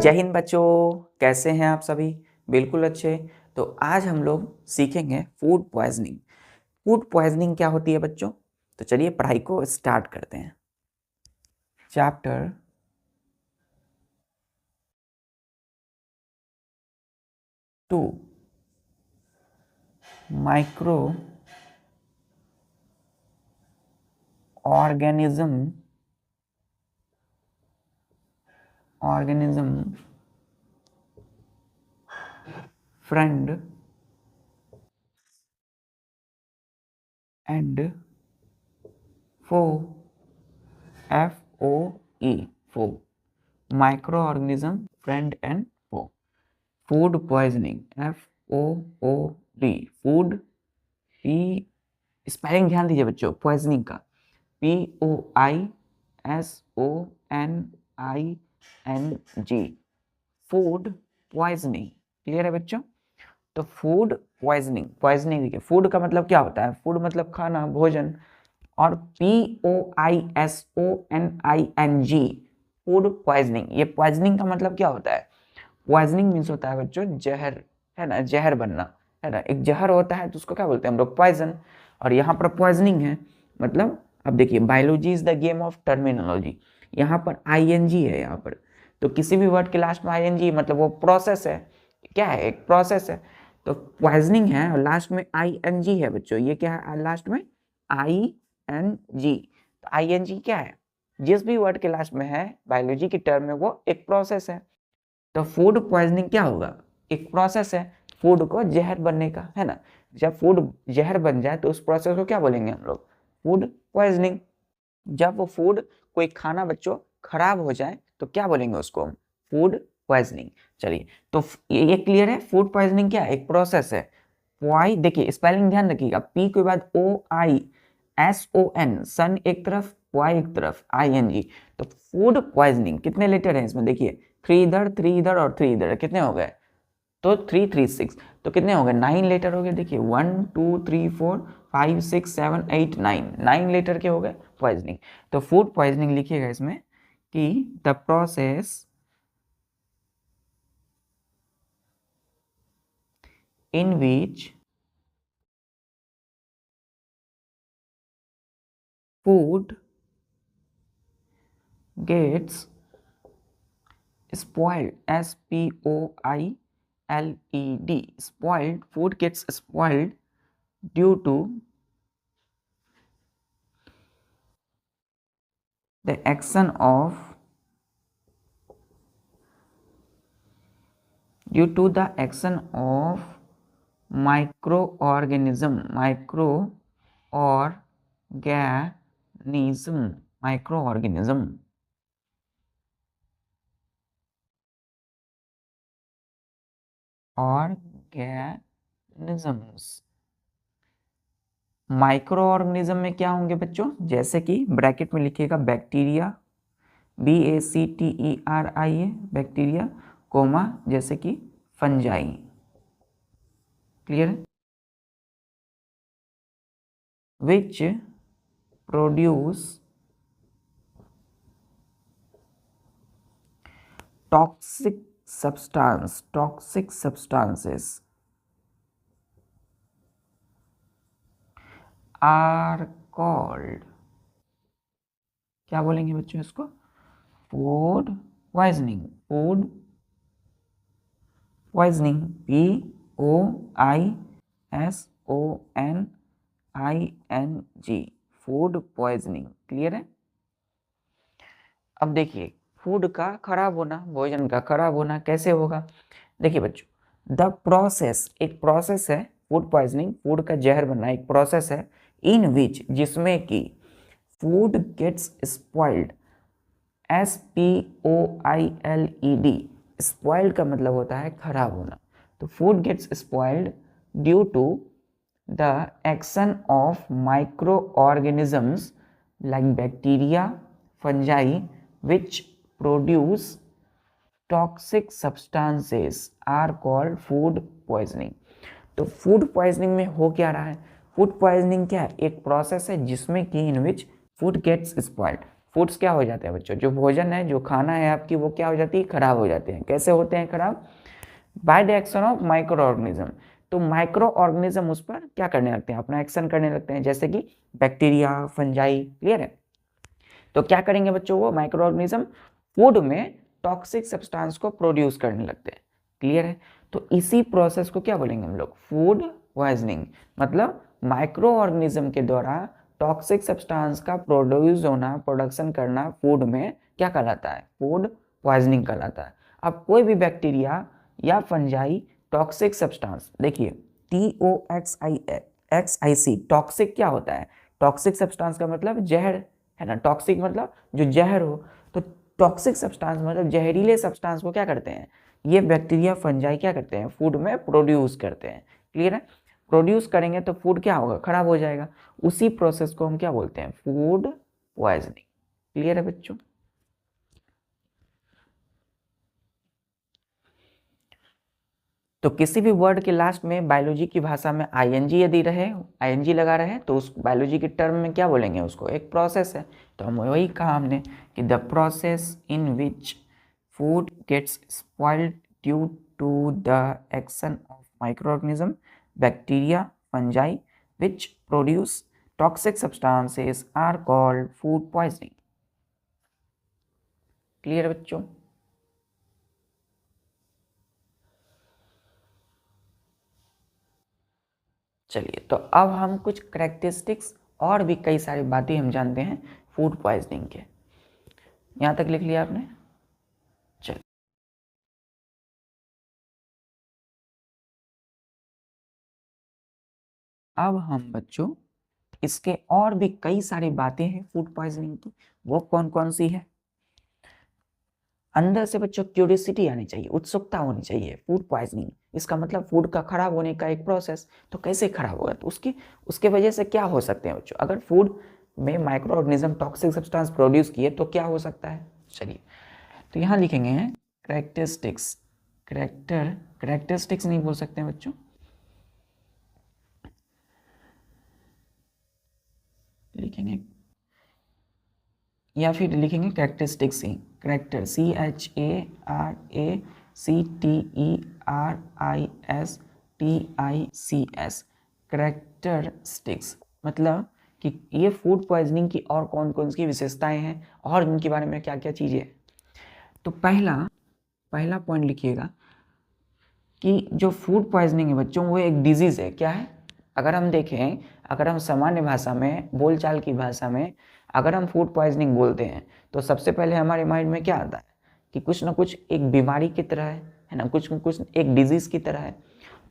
जय हिंद बच्चों, कैसे हैं आप सभी? बिल्कुल अच्छे। तो आज हम लोग सीखेंगे फूड पॉइजनिंग। फूड पॉइजनिंग क्या होती है बच्चों? तो चलिए पढ़ाई को स्टार्ट करते हैं। Chapter 2 microorganism friend and foe FOE foe microorganism friend and foe. Food poisoning FOOD food p spelling ध्यान दीजिए बच्चों। पॉइजनिंग का POISONING फूड पॉइजनिंग। क्लियर है बच्चों? तो फूड पॉइजनिंग देखिए, फूड का मतलब क्या होता है? फूड मतलब खाना, भोजन। और POISONING फूड पॉइजनिंग, ये पॉइजनिंग का मतलब क्या होता है? पॉइजनिंग मीन्स होता है बच्चों जहर, है ना, जहर बनना, है ना। एक जहर होता है तो उसको क्या बोलते हैं हम लोग? पॉइजन। और यहाँ पर पॉइजनिंग है मतलब, अब देखिए, biology is the game of terminology. यहाँ पर ING है यहाँ पर, तो किसी भी वर्ड के लास्ट में ING मतलब वो प्रोसेस है। क्या है? एक प्रोसेस है। तो पॉइजनिंग है और लास्ट में ING है बच्चों। ये क्या है लास्ट में? ING। तो ING क्या है? जिस भी वर्ड के लास्ट में है बायोलॉजी की टर्म में, वो एक प्रोसेस है। तो फूड पॉइजनिंग क्या होगा? एक प्रोसेस है फूड को जहर बनने का, है ना। जब फूड जहर बन जाए तो उस प्रोसेस को क्या बोलेंगे हम लोग? Food poisoning. जब वो फूड, कोई खाना बच्चों खराब हो जाए तो क्या बोलेंगे उसको हम? Food poisoning. चलिए, तो ये क्लियर है। फूड पॉइजनिंग क्या है? एक प्रोसेस है। पॉइ देखिए, स्पेलिंग ध्यान रखिएगा। P के बाद OISON, सन एक तरफ, पॉइ एक तरफ, ING। तो फूड पॉइजनिंग कितने लेटर हैं इसमें? देखिए, 3 इधर, 3 इधर और 3 इधर, कितने हो गए? तो 3 3 6, तो कितने हो गए? 9 लेटर हो गए। देखिए 1 2 3 4 5 6 7 8 9 लेटर के हो गए पॉइजनिंग। तो फूड पॉइजनिंग लिखिएगा इसमें कि the process in which food gets spoiled, SPOILED, spoiled, food gets spoiled due to the action of microorganism organisms। Micro organism में क्या होंगे बच्चों? जैसे कि ब्रैकेट में लिखिएगा बैक्टीरिया, BACTERIA बैक्टीरिया, कोमा जैसे कि फंजाई। क्लियर है? विच produce toxic substances are called, क्या बोलेंगे बच्चों इसको? Food poisoning. Food poisoning, POISONING food poisoning. Clear है? अब देखिए, फूड का खराब होना, भोजन का खराब होना कैसे होगा? देखिए बच्चों, द प्रोसेस, एक प्रोसेस है फूड पॉइजनिंग, फूड का जहर बनना एक प्रोसेस है। इन विच, जिसमें कि food gets spoiled, SPOILED, spoiled का मतलब होता है खराब होना। तो food gets spoiled due to the action of microorganisms like bacteria, fungi, which produce toxic substances are called food poisoning। तो फूड पॉइजनिंग में हो क्या रहा है? फूड पॉइजनिंग क्या है? एक प्रोसेस है जिसमें कि in which food gets spoiled, foods क्या हो जाते हैं बच्चों, जो भोजन है, जो खाना है आपकी, वो क्या हो जाती है, खराब हो जाते हैं। कैसे होते हैं खराब? By the action of microorganism. तो माइक्रो ऑर्गेनिज्म उस पर क्या करने लगते हैं, अपना एक्शन करने लगते हैं, जैसे कि बैक्टीरिया, फंजाई। क्लियर है? तो क्या करेंगे बच्चों, वो माइक्रो ऑर्गेनिज्म फूड में टॉक्सिक सब्सटेंस को प्रोड्यूस करने लगते हैं। क्लियर है? तो इसी प्रोसेस को क्या बोलेंगे हम लोग, फूड पॉइजनिंग। मतलब माइक्रो ऑर्गेनिज्म के द्वारा टॉक्सिक सब्सटेंस का प्रोड्यूस होना, प्रोडक्शन करना फूड में क्या कहलाता है, फूड पॉइजनिंग कहलाता है। अब कोई भी बैक्टीरिया या फंजाई टॉक्सिक सब्सटेंस, देखिए TOXIC, टॉक्सिक क्या होता है, टॉक्सिक सब्सटेंस का मतलब जहर है ना, टॉक्सिक मतलब जो जहर हो। तो टॉक्सिक सब्सटेंस मतलब जहरीले सब्सटेंस को क्या करते हैं, ये बैक्टीरिया फंजाई क्या करते हैं, फूड में प्रोड्यूस करते हैं। क्लियर है? प्रोड्यूस करेंगे तो फूड क्या होगा, खराब हो जाएगा। उसी प्रोसेस को हम क्या बोलते हैं, फूड पॉइजनिंग। क्लियर है बच्चों? तो किसी भी वर्ड के लास्ट में बायोलॉजी की भाषा में आईएनजी यदि रहे, आईएनजी लगा रहे, तो उस बायोलॉजी के टर्म में क्या बोलेंगे उसको, एक प्रोसेस है। तो हम वही कहा हमने कि the process in which food gets spoiled due to the action of microorganism, bacteria, fungi which produce toxic substances are called food poisoning. Clear बच्चों? चलिए, तो अब हम कुछ करेक्टरिस्टिक्स और भी कई सारी बातें हम जानते हैं फूड पॉइजनिंग के। यहाँ तक लिख लिया आपने? चलिए, अब हम बच्चों इसके और भी कई सारी बातें हैं फूड पॉइजनिंग की। वो कौन कौन सी है? अंदर से बच्चों क्यूरियोसिटी आनी चाहिए, उत्सुकता होनी चाहिए। फूड पॉइजनिंग इसका मतलब फूड का खराब होने का एक प्रोसेस। तो कैसे खराब होगा, तो उसके वजह से क्या हो सकते हैं बच्चों, अगर फूड में micro organism toxic substance produce किए तो क्या हो सकता है। चलिए, तो यहाँ लिखेंगे करेक्टरिस्टिक्स, करेक्टरिस्टिक्स नहीं बोल सकते हैं बच्चों, लिखेंगे या फिर लिखेंगे करेक्टरिस्टिक्स ही, करेक्टर, CHARACTERISTICS, करेक्टरिस्टिक्स। मतलब कि ये फूड पॉइजनिंग की और कौन कौन सी विशेषताएं हैं और इनके बारे में क्या क्या चीज़ें। तो पहला पॉइंट लिखिएगा कि जो फूड पॉइजनिंग है बच्चों, वो एक डिजीज़ है। क्या है? अगर हम देखें, अगर हम सामान्य भाषा में, बोलचाल की भाषा में अगर हम फूड पॉइजनिंग बोलते हैं तो सबसे पहले हमारे माइंड में क्या आता है कि कुछ ना कुछ एक बीमारी की तरह है ना, कुछ एक डिजीज़ की तरह है।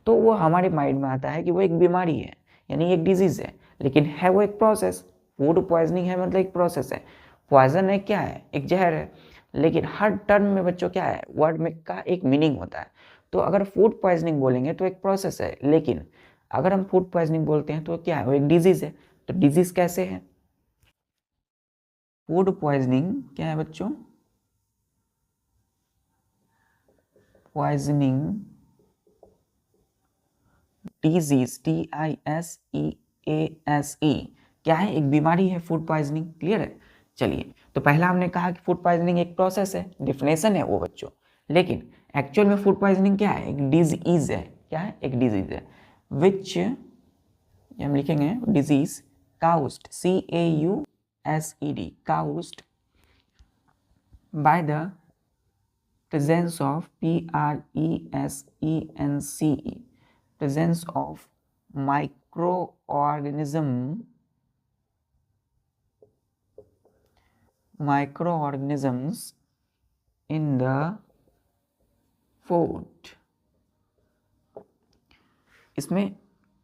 तो वो हमारे माइंड में आता है कि वो एक बीमारी है, यानी एक डिजीज़ है, लेकिन है वो एक प्रोसेस। फूड पॉइजनिंग है मतलब एक प्रोसेस है। पॉइजन है क्या है, एक जहर है। लेकिन हर टर्म में बच्चों क्या है, वर्ड में का एक मीनिंग होता है। तो अगर फूड पॉइजनिंग बोलेंगे तो एक प्रोसेस है, लेकिन अगर हम फूड पॉइजनिंग बोलते हैं तो क्या है, वो एक डिजीज़ है। तो डिजीज़ कैसे है, फूड पॉइजनिंग क्या है बच्चों, पॉइजनिंग डिजीज, TISEASE क्या है, एक बीमारी है फूड पॉइजनिंग। क्लियर है? चलिए, तो पहला हमने कहा कि फूड पॉइजनिंग एक प्रोसेस है, डिफिनेशन है वो बच्चों। लेकिन एक्चुअल में फूड पॉइजनिंग क्या है, एक डिजीज है। क्या है, एक डिजीज है विच, हम लिखेंगे disease caused, CAUSED, caused by the presence of PRESENCE, presence of microorganisms in the food। इसमें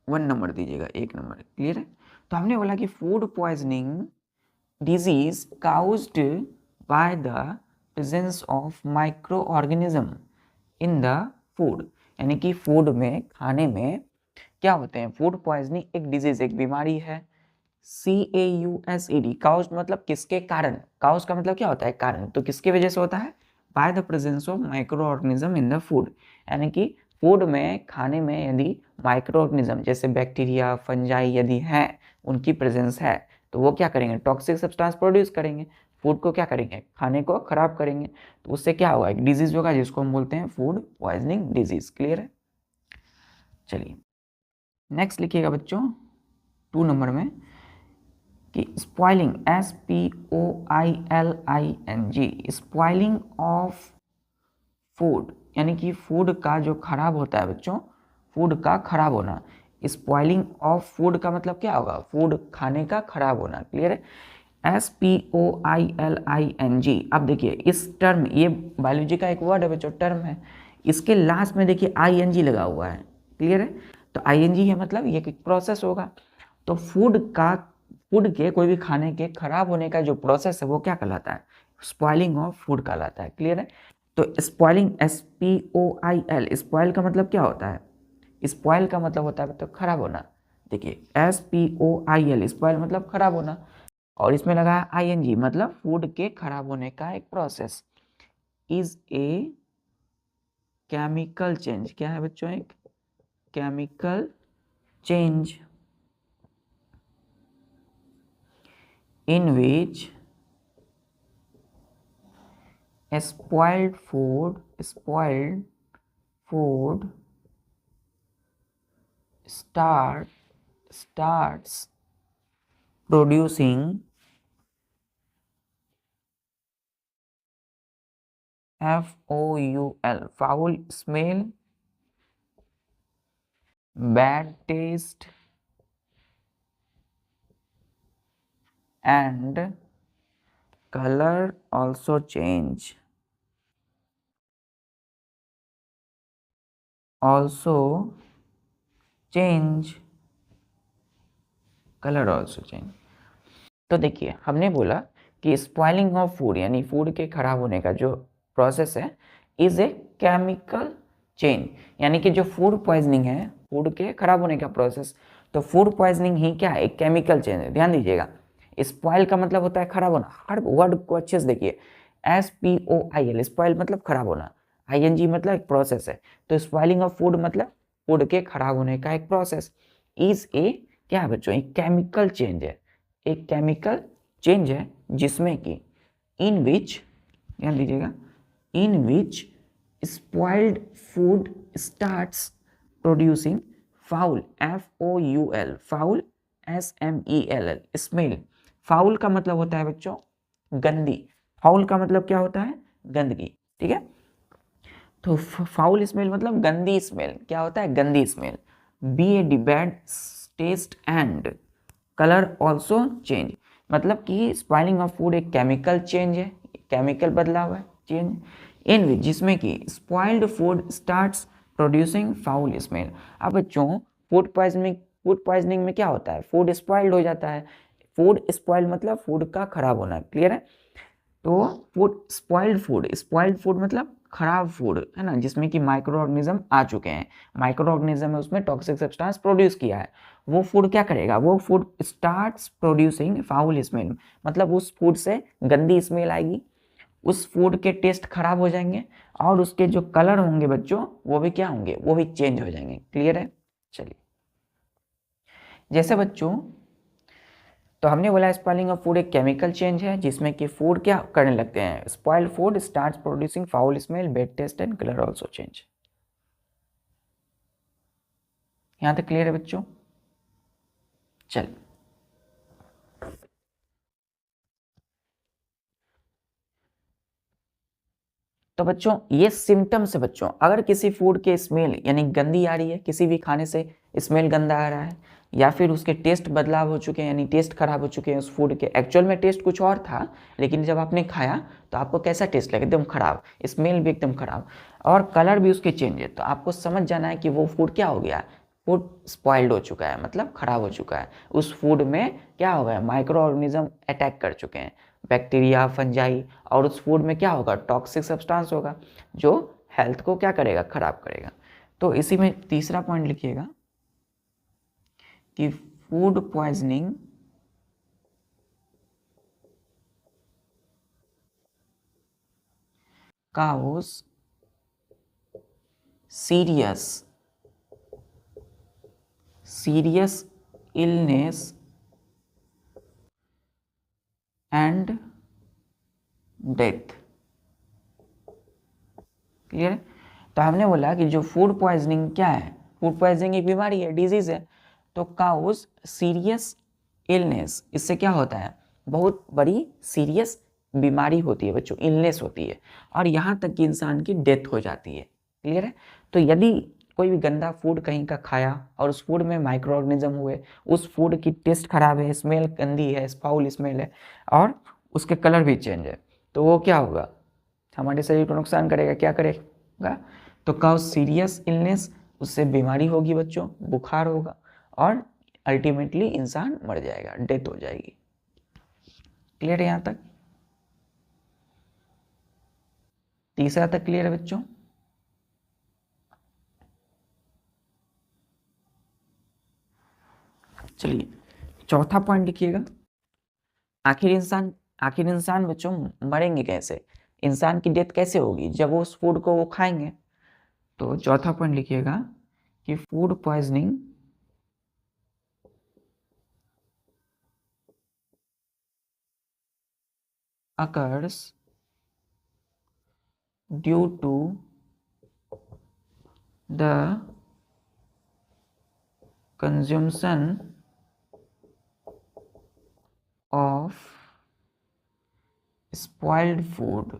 1 नंबर दीजिएगा, 1 नंबर। क्लियर है? तो हमने बोला कि food poisoning disease caused by the presence of micro organism in the food, यानी कि food में, खाने में क्या होते हैं, फूड पॉइजनिंग एक डिजीज, एक बीमारी है। CAUSED, काउज मतलब किसके कारण, काउज का मतलब क्या होता है, कारण। तो किसकी वजह से होता है, by the presence of micro organism in the food, यानी कि फूड में, खाने में यदि माइक्रो ऑर्गेनिज्म जैसे बैक्टीरिया, फंजाई यदि हैं, उनकी प्रेजेंस है, तो वो क्या करेंगे, टॉक्सिक सब्सटेंस प्रोड्यूस करेंगे। फूड को क्या करेंगे, खाने को खराब करेंगे, तो उससे क्या होगा, एक डिजीज होगा जिसको हम बोलते हैं फूड पॉइजनिंग डिजीज। क्लियर है? चलिए नेक्स्ट लिखिएगा बच्चों 2 नंबर में कि spoiling, SPOILING, spoiling of food, यानी कि फूड का जो खराब होता है बच्चों, फूड का खराब होना। स्पॉइलिंग ऑफ फूड का मतलब क्या होगा, फूड खाने का खराब होना। क्लियर है? SPOILING। अब देखिए इस टर्म, ये बायोलॉजी का एक वर्ड है बच्चों, टर्म है, इसके लास्ट में देखिए ING लगा हुआ है। क्लियर है? तो ING है मतलब ये एक प्रोसेस होगा। तो फूड के, कोई भी खाने के खराब होने का जो प्रोसेस है वो क्या कहलाता है, स्पॉइलिंग ऑफ फूड कहलाता है। क्लियर है? तो स्पॉइलिंग, SPOIL, स्पॉइल का मतलब क्या होता है, स्पॉइल का मतलब होता है तो खराब होना। देखिए SPOIL, स्पॉइल मतलब खराब होना, और इसमें लगा है ING मतलब फूड के खराब होने का एक process, is a chemical change. क्या है बच्चों, एक chemical change in which spoiled food starts producing foul smell, bad taste and color also change, colour also change. तो देखिए हमने बोला कि स्पॉइलिंग ऑफ फूड यानी फूड के खराब होने का जो प्रोसेस है इज ए केमिकल चेंज, यानी कि जो फूड पॉइजनिंग है, फूड के खराब होने का प्रोसेस, तो फूड पॉइजनिंग ही क्या है, एक केमिकल चेंज है। ध्यान दीजिएगा, स्पॉइल का मतलब होता है खराब होना, हर वर्ड को अच्छे से देखिए, SPOIL, स्पॉइल मतलब खराब होना, ING मतलब एक प्रोसेस है, तो स्पॉइलिंग ऑफ फूड मतलब फूड के खराब होने का एक प्रोसेस, इज ए क्या है बच्चों, एक केमिकल चेंज है, एक केमिकल चेंज है जिसमें कि इन विच, ध्यान दीजिएगा, in which spoiled food starts producing foul, FOUL, foul SMELL, smell. Foul का मतलब होता है बच्चों गंदी, फाउल का मतलब क्या होता है, गंदगी। ठीक है? तो फाउल स्मेल मतलब गंदी स्मेल, क्या होता है, गंदी smell. BAD, bad taste and colour also change, मतलब कि स्पॉइलिंग ऑफ फूड एक केमिकल चेंज है, केमिकल बदला हुआ है चेंज, इन विच जिसमें कि spoiled food starts producing foul smell. अब बच्चों फूड पॉइजनिंग में क्या होता है, फूड स्पॉइल्ड हो जाता है, फूड स्पॉइल मतलब फूड का खराब होना। क्लियर है? तो स्पॉइल्ड फूड मतलब खराब फूड है ना, जिसमें कि माइक्रो ऑर्गेनिज्म आ चुके हैं, माइक्रो ऑर्गेनिज्म है उसमें टॉक्सिक सब्सटेंस प्रोड्यूस किया है, वो फूड क्या करेगा, वो food starts producing foul smell, मतलब उस फूड से गंदी स्मेल आएगी, उस फूड के टेस्ट खराब हो जाएंगे, और उसके जो कलर होंगे बच्चों वो भी क्या होंगे, वो भी चेंज हो जाएंगे। क्लियर है? चलिए जैसे बच्चों, तो हमने बोला स्पॉइलिंग ऑफ फूड एक केमिकल चेंज है जिसमें कि फूड क्या करने लगते हैं, spoiled food starts producing foul smell, bad taste and colour also change. यहां तक क्लियर है बच्चों? चल, तो बच्चों ये सिम्टम्स है बच्चों, अगर किसी फूड के स्मेल यानी गंदी आ रही है, किसी भी खाने से स्मेल गंदा आ रहा है, या फिर उसके टेस्ट बदलाव हो चुके हैं यानी टेस्ट खराब हो चुके हैं उस फूड के, एक्चुअल में टेस्ट कुछ और था लेकिन जब आपने खाया तो आपको कैसा टेस्ट लगा, एकदम खराब, स्मेल भी एकदम खराब, और कलर भी उसके चेंज है, तो आपको समझ जाना है कि वो फूड क्या हो गया, फूड स्पॉइल्ड हो चुका है, मतलब खराब हो चुका है, उस फूड में क्या हो गया, माइक्रो ऑर्गेनिज्म अटैक कर चुके हैं, बैक्टीरिया, फंजाई, और उस फूड में क्या होगा, टॉक्सिक सब्सटेंस होगा जो हेल्थ को क्या करेगा, खराब करेगा। तो इसी में तीसरा पॉइंट लिखिएगा कि food poisoning causes serious illness and death. Clear है? तो हमने बोला कि जो फूड पॉइजनिंग क्या है, फूड पॉइजनिंग एक बीमारी है, डिजीज है, तो काउज सीरियस इलनेस, इससे क्या होता है, बहुत बड़ी सीरियस बीमारी होती है बच्चों, इलनेस होती है, और यहाँ तक कि इंसान की डेथ हो जाती है। क्लियर है? तो यदि कोई भी गंदा फूड कहीं का खाया और उस फूड में माइक्रो ऑर्गेनिज्म हुए, उस फूड की टेस्ट खराब है, स्मेल गंदी है, फाउल स्मेल है, और उसके कलर भी चेंज है, तो वो क्या होगा, हमारे शरीर को नुकसान करेगा। क्या करेगा? तो काउज सीरियस इलनेस, उससे बीमारी होगी बच्चों, बुखार होगा, और अल्टीमेटली इंसान मर जाएगा, डेथ हो जाएगी। क्लियर है यहाँ तक? तीसरा तक क्लियर है बच्चों? चलिए चौथा पॉइंट लिखिएगा। आखिर इंसान बच्चों मरेंगे कैसे, इंसान की डेथ कैसे होगी, जब वो उस फूड को वो खाएंगे। तो चौथा पॉइंट लिखिएगा कि food poisoning occurs due to the consumption of spoiled food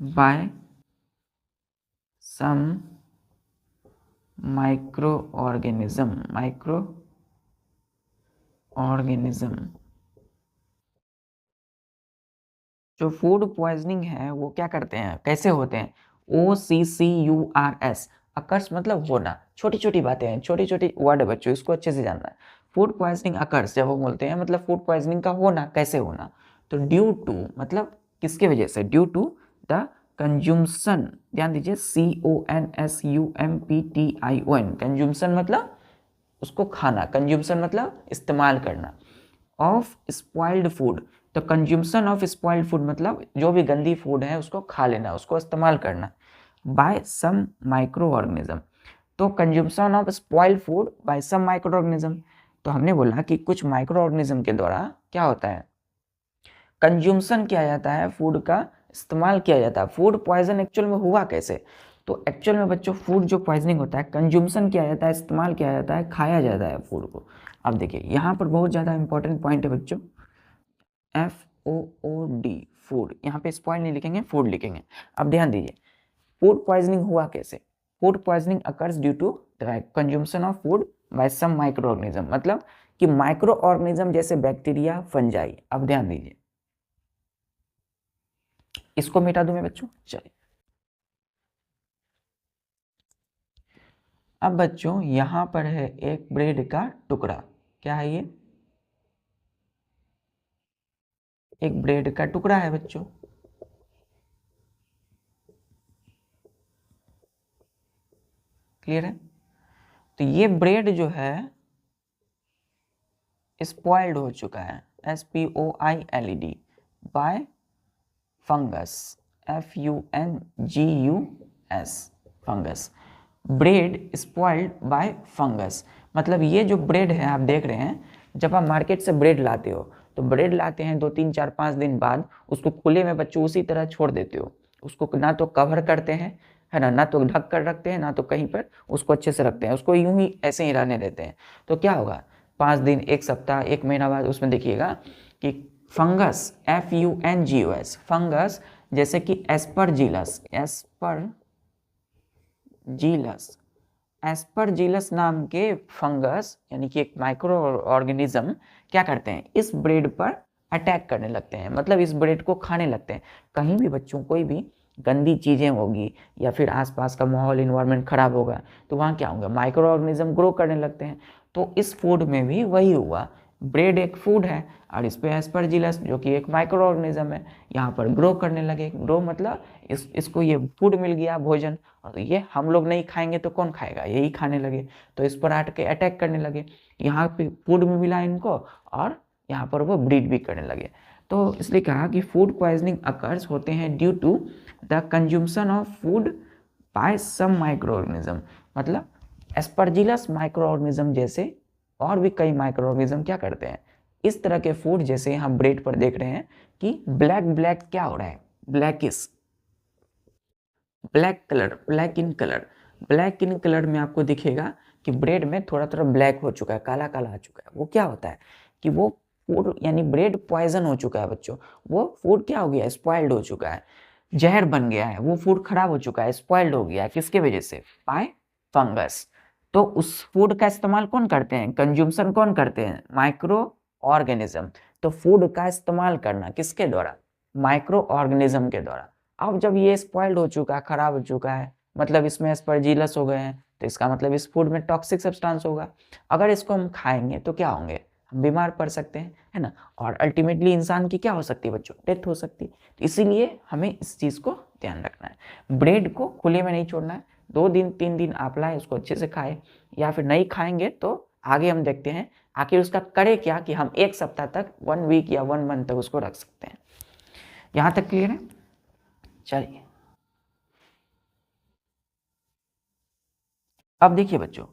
by some microorganism। जो फूड पॉइजनिंग है वो क्या करते हैं, कैसे होते हैं, OCCURS, अकर्स मतलब होना, छोटी छोटी बातें हैं, छोटी छोटी वर्ड है बच्चों, इसको अच्छे से जानना है। फूड पॉइजनिंग अकर्स जब वो बोलते हैं मतलब फूड पॉइजनिंग का होना, कैसे होना, तो ड्यू टू मतलब किसके वजह से, ड्यू टू द कंज्यूमशन, ध्यान दीजिए, CONSUMPTION, कंज्यूमशन मतलब उसको खाना, कंज्यूमशन मतलब इस्तेमाल करना, ऑफ स्पॉइल्ड फूड, तो कंज्यूमशन ऑफ स्पॉइल्ड फूड मतलब जो भी गंदी फूड है उसको खा लेना, उसको इस्तेमाल करना, बाय सम माइक्रो ऑर्गेनिज्म, तो consumption of spoiled food by some microorganism, तो हमने बोला कि कुछ माइक्रो ऑर्गेनिज्म के द्वारा क्या होता है, कंज्यूमशन किया जाता है, फूड का इस्तेमाल किया जाता है। फूड पॉइजन एक्चुअल में हुआ कैसे, तो एक्चुअल में बच्चों फूड जो पॉइजनिंग होता है, कंज्यूमशन किया जाता है, इस्तेमाल किया जाता है, खाया जाता है फूड को। अब देखिए यहाँ पर बहुत ज़्यादा इंपॉर्टेंट पॉइंट है बच्चों, FOOD, फूड, यहाँ पे स्पॉइल नहीं लिखेंगे, फूड लिखेंगे। अब ध्यान दीजिए, फूड पॉइजनिंग हुआ कैसे, food poisoning occurs due to the consumption of food by some microorganism, मतलब कि माइक्रो ऑर्गेनिज्म जैसे बैक्टीरिया, फंजाई। अब ध्यान दीजिए, इसको मिटा दूं मैं बच्चों, चलिए। अब बच्चों यहां पर है एक ब्रेड का टुकड़ा, क्या है ये, एक ब्रेड का टुकड़ा है बच्चों। क्लियर है? तो ये ब्रेड जो है स्पॉइल्ड हो चुका है, SPOILED, bye fungus, FUNGUS, fungus. Bread spoiled bye fungus, मतलब ये जो ब्रेड है आप देख रहे हैं, जब आप मार्केट से ब्रेड लाते हो तो ब्रेड लाते हैं 2 3 4 5 दिन बाद, उसको खुले में बच्चों उसी तरह छोड़ देते हो, उसको ना तो कवर करते हैं, है ना तो ढक कर रखते हैं, ना तो कहीं पर उसको अच्छे से रखते हैं, उसको यूं ही ऐसे ही रहने देते हैं। तो क्या होगा, 5 दिन, 1 सप्ताह, 1 महीना बाद उसमें देखिएगा कि फंगस, FUNGUS, फंगस, जैसे कि एस्परजिलस नाम के फंगस, यानी कि एक माइक्रो ऑर्गेनिज्म क्या करते हैं, इस ब्रेड पर अटैक करने लगते हैं, मतलब इस ब्रेड को खाने लगते हैं। कहीं भी बच्चों कोई भी गंदी चीज़ें होगी या फिर आसपास का माहौल, इन्वायरमेंट खराब होगा, तो वहाँ क्या होगा, माइक्रो ऑर्गेनिज्म ग्रो करने लगते हैं। तो इस फूड में भी वही हुआ, ब्रेड एक फूड है और इस पे एस्परजिलस जो कि एक माइक्रो ऑर्गेनिज्म है, यहाँ पर ग्रो करने लगे। ग्रो मतलब इसको ये फूड मिल गया, भोजन, और ये हम लोग नहीं खाएंगे तो कौन खाएगा, यही खाने लगे, तो इस पर आके अटैक करने लगे। यहाँ पे फूड भी मिला इनको और यहाँ पर वो ब्रीड भी करने लगे। तो इसलिए कहा कि फूड पॉइजनिंग अकर्स होते हैं due to the consumption of food by some microorganism, मतलब एस्परजिलस माइक्रो ऑर्गेनिज्म जैसे और भी कई माइक्रो ऑर्गेनिज्म क्या करते हैं, इस तरह के फूड जैसे हम ब्रेड पर देख रहे हैं कि ब्लैक ब्लैक क्या हो रहा है, blackish, black colour, black in colour में आपको दिखेगा कि ब्रेड में थोड़ा थोड़ा ब्लैक हो चुका है, काला काला आ चुका है। वो क्या होता है कि वो फूड यानी ब्रेड पॉइजन हो चुका है बच्चों। वो फूड क्या हो गया, स्पॉइल्ड हो चुका है, जहर बन गया है, वो फूड खराब हो चुका है, स्पॉइल्ड हो गया है। किसके वजह से, बाय फंगस। तो उस फूड का इस्तेमाल कौन करते हैं, कंज्यूम्शन कौन करते हैं, माइक्रो ऑर्गेनिज्म। तो फूड का इस्तेमाल करना किसके द्वारा, माइक्रो ऑर्गेनिज्म के द्वारा। अब जब ये स्पॉइल्ड हो चुका है, खराब हो चुका है, मतलब इसमें एस्परजिलस हो गए हैं, तो इसका मतलब इस फूड में टॉक्सिक सब्सटेंस होगा। अगर इसको हम खाएंगे तो क्या होंगे, हम बीमार पड़ सकते हैं, है ना। और अल्टीमेटली इंसान की क्या हो सकती है बच्चों, डेथ हो सकती है। तो इसीलिए हमें इस चीज़ को ध्यान रखना है। ब्रेड को खुले में नहीं छोड़ना है, 2 दिन 3 दिन आप लाए, उसको अच्छे से खाए, या फिर नहीं खाएंगे तो आगे हम देखते हैं आखिर उसका करे क्या कि हम 1 सप्ताह तक, 1 वीक या 1 मंथ तक उसको रख सकते हैं। यहाँ तक क्लियर है। चलिए अब देखिए बच्चों,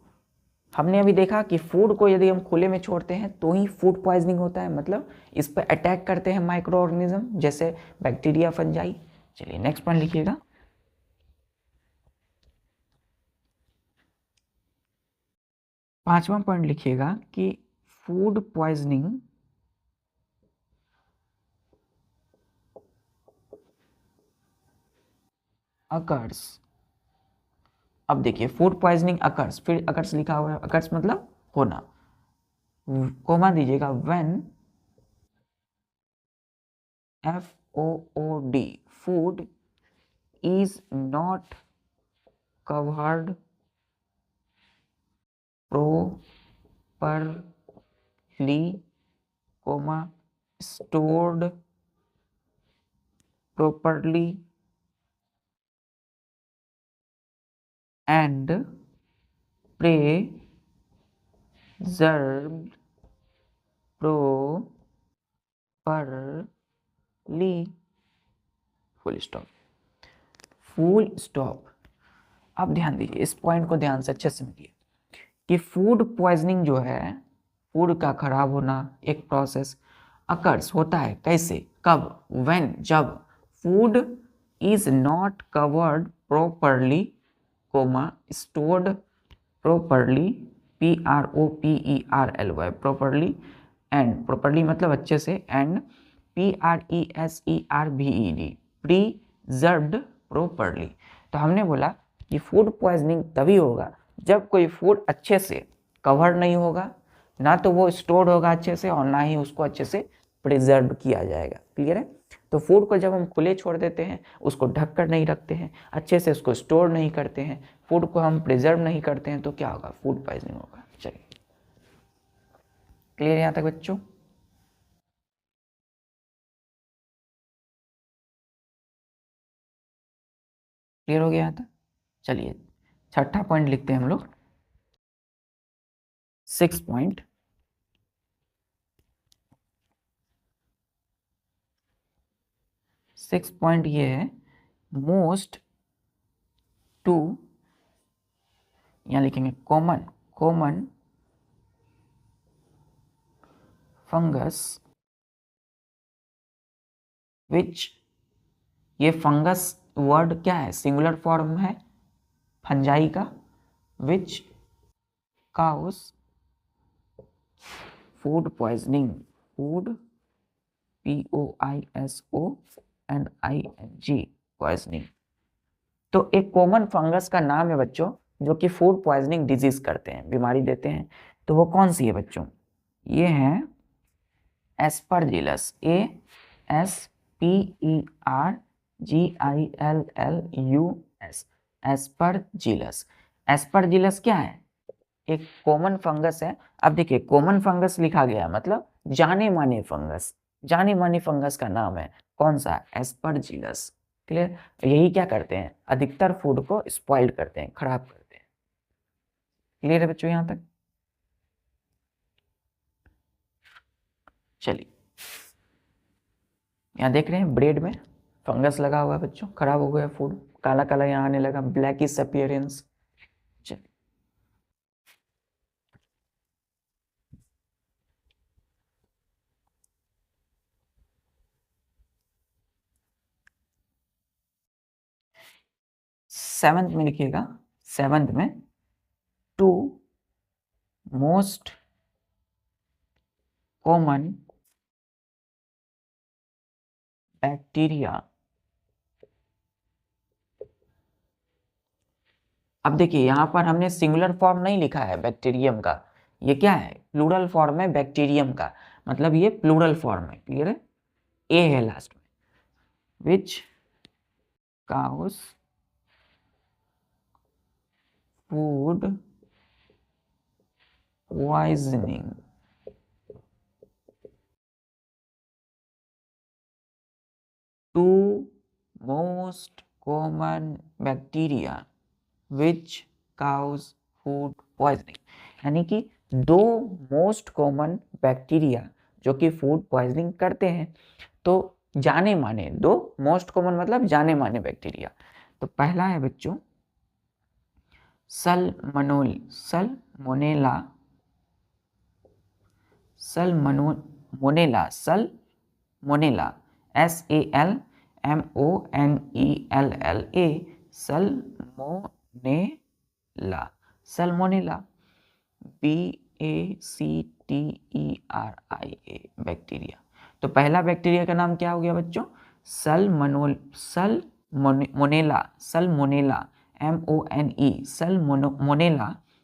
हमने अभी देखा कि फूड को यदि हम खुले में छोड़ते हैं तो ही फूड पॉइजनिंग होता है, मतलब इस पर अटैक करते हैं माइक्रो ऑर्गेनिज्म जैसे बैक्टीरिया, फंजाई। चलिए नेक्स्ट पॉइंट लिखिएगा। 5वां पॉइंट लिखिएगा कि फूड पॉइजनिंग अकर्स। अब देखिए फूड पॉइजनिंग अकर्स, फिर अकर्स लिखा हुआ है, अकर्स मतलब होना, कोमा दीजिएगा, when FOOD food is not covered properly, comma stored properly and preserved properly, full stop, full stop. अब ध्यान दीजिए, इस पॉइंट को ध्यान से अच्छे से समझिए कि फूड पॉइजनिंग जो है, फूड का खराब होना एक प्रोसेस अकर्स होता है, कैसे, कब, व्हेन, जब food is not covered properly, comma stored properly, PROPERLY properly, and properly मतलब अच्छे से, एंड PRESERVED प्रीजर्व्ड प्रॉपरली। तो हमने बोला कि फूड पॉइजनिंग तभी होगा जब कोई फूड अच्छे से कवर नहीं होगा, ना तो वो स्टोर्ड होगा अच्छे से, और ना ही उसको अच्छे से प्रिजर्व किया जाएगा। क्लियर है। तो फूड को जब हम खुले छोड़ देते हैं, उसको ढक कर नहीं रखते हैं, अच्छे से उसको स्टोर नहीं करते हैं, फूड को हम प्रिजर्व नहीं करते हैं, तो क्या होगा, फूड पॉइजनिंग होगा। चलिए क्लियर है यहाँ तक बच्चों। क्लियर हो गया यहाँ तक। चलिए छठा पॉइंट लिखते हैं हम लोग, 6 पॉइंट। सिक्स पॉइंट ये है, मोस्ट टू, यहाँ लिखेंगे कॉमन, कॉमन फंगस विच, ये फंगस वर्ड क्या है, सिंगुलर फॉर्म है फंजाई का, which cause food poisoning, food POISONING poisoning. तो एक कॉमन फंगस का नाम है बच्चों जो कि फूड पॉइजनिंग डिजीज करते हैं, बीमारी देते हैं। तो वो कौन सी है बच्चों, ये है एस्परजिलस, ASPERGILLUS, एस्परजिलस। एस्परजिलस क्या है, एक कॉमन फंगस है। अब देखिए कॉमन फंगस लिखा गया मतलब जाने माने फंगस, जाने माने फंगस का नाम है कौन सा, एस्परजिलस। क्लियर। यही क्या करते हैं, अधिकतर फूड को स्पॉइल्ड करते हैं, खराब करते हैं। क्लियर है बच्चों यहाँ तक। चलिए यहाँ देख रहे हैं ब्रेड में फंगस लगा हुआ है बच्चों, खराब हो गया फूड, काला काला यहाँ आने लगा, ब्लैकिश अपीयरेंस। चलिए सेवंथ में लिखिएगा, सेवंथ में टू मोस्ट कॉमन बैक्टीरिया। अब देखिए यहां पर हमने सिंगुलर फॉर्म नहीं लिखा है बैक्टीरियम का, ये क्या है, प्लूरल फॉर्म है बैक्टीरियम का, मतलब ये प्लूरल फॉर्म है, क्लियर है, ए है लास्ट में, which cause food poisoning. Two most common bacteria which cause food poisoning, यानी कि दो मोस्ट कॉमन बैक्टीरिया जो कि फूड पॉइजनिंग करते हैं। तो जाने माने दो मोस्ट कॉमन मतलब जाने माने बैक्टीरिया। तो पहला है बच्चों Salmonella, Salmonella SALMONELLA, Salmonella BACTERIA bacteria. तो पहला बैक्टीरिया का नाम क्या हो गया बच्चों, Salmonella Salmonella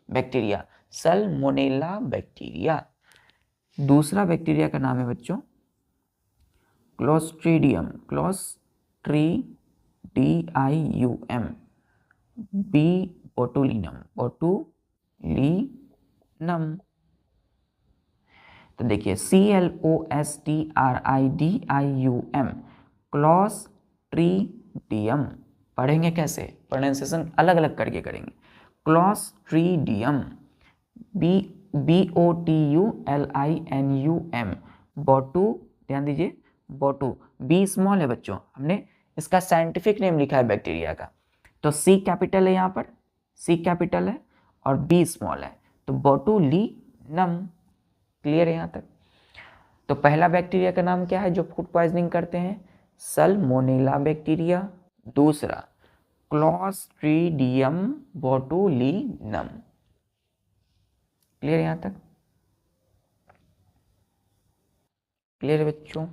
bacteria, Salmonella bacteria. दूसरा बैक्टीरिया का नाम है बच्चों क्लोस्ट्रीडियम, DIUM, B बोटुलिनम, तो देखिए CLOSTRIDIUM, क्लोस्ट्रीडियम। पढ़ेंगे कैसे, प्रोनाउंसिएशन अलग अलग करके करेंगे, क्लोस्ट्रीडियम, BOTULINUM, बोटू, ध्यान दीजिए बोटू, बी स्मॉल है बच्चों, हमने इसका साइंटिफिक नेम लिखा है बैक्टीरिया का, तो सी कैपिटल है, यहाँ पर सी कैपिटल है और बी स्मॉल है, तो बोटुलिनम, क्लियर है यहाँ तक। तो पहला बैक्टीरिया का नाम क्या है जो फूड पॉइजनिंग करते हैं, सल्मोनेला बैक्टीरिया। दूसरा क्लोस्ट्रीडियम बोटुलिनम, क्लियर यहाँ तक, क्लियर है बच्चों।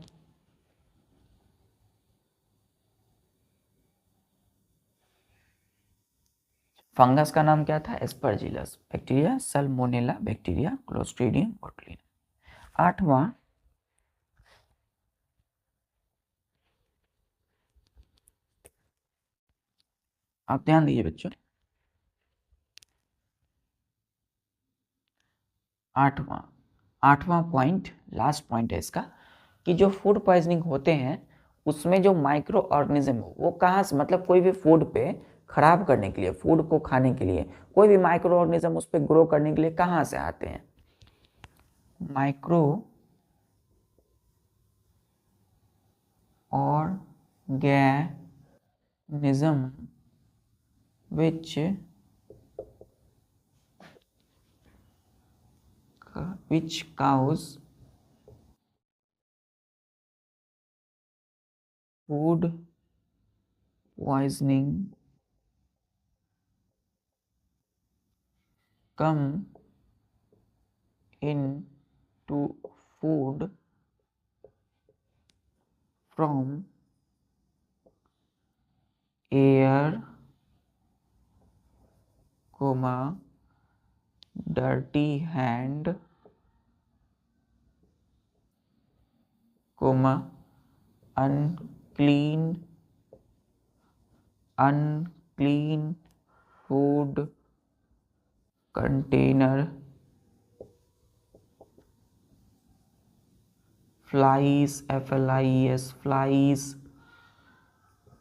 फंगस का नाम क्या था, Aspergillus, bacteria Salmonella bacteria, clostridium botulinum. आठवां आप ध्यान दीजिए बच्चों, आठवां पॉइंट, लास्ट पॉइंट है इसका, कि जो फूड पॉइजनिंग होते हैं उसमें जो माइक्रो ऑर्गेनिज्म वो कहाँ से, मतलब कोई भी फूड पे खराब करने के लिए, फूड को खाने के लिए कोई भी माइक्रो ऑर्गेनिज्म उस पर ग्रो करने के लिए कहाँ से आते हैं, micro organism which cause food poisoning come into food from air, dirty hand, unclean food container, flies, flies,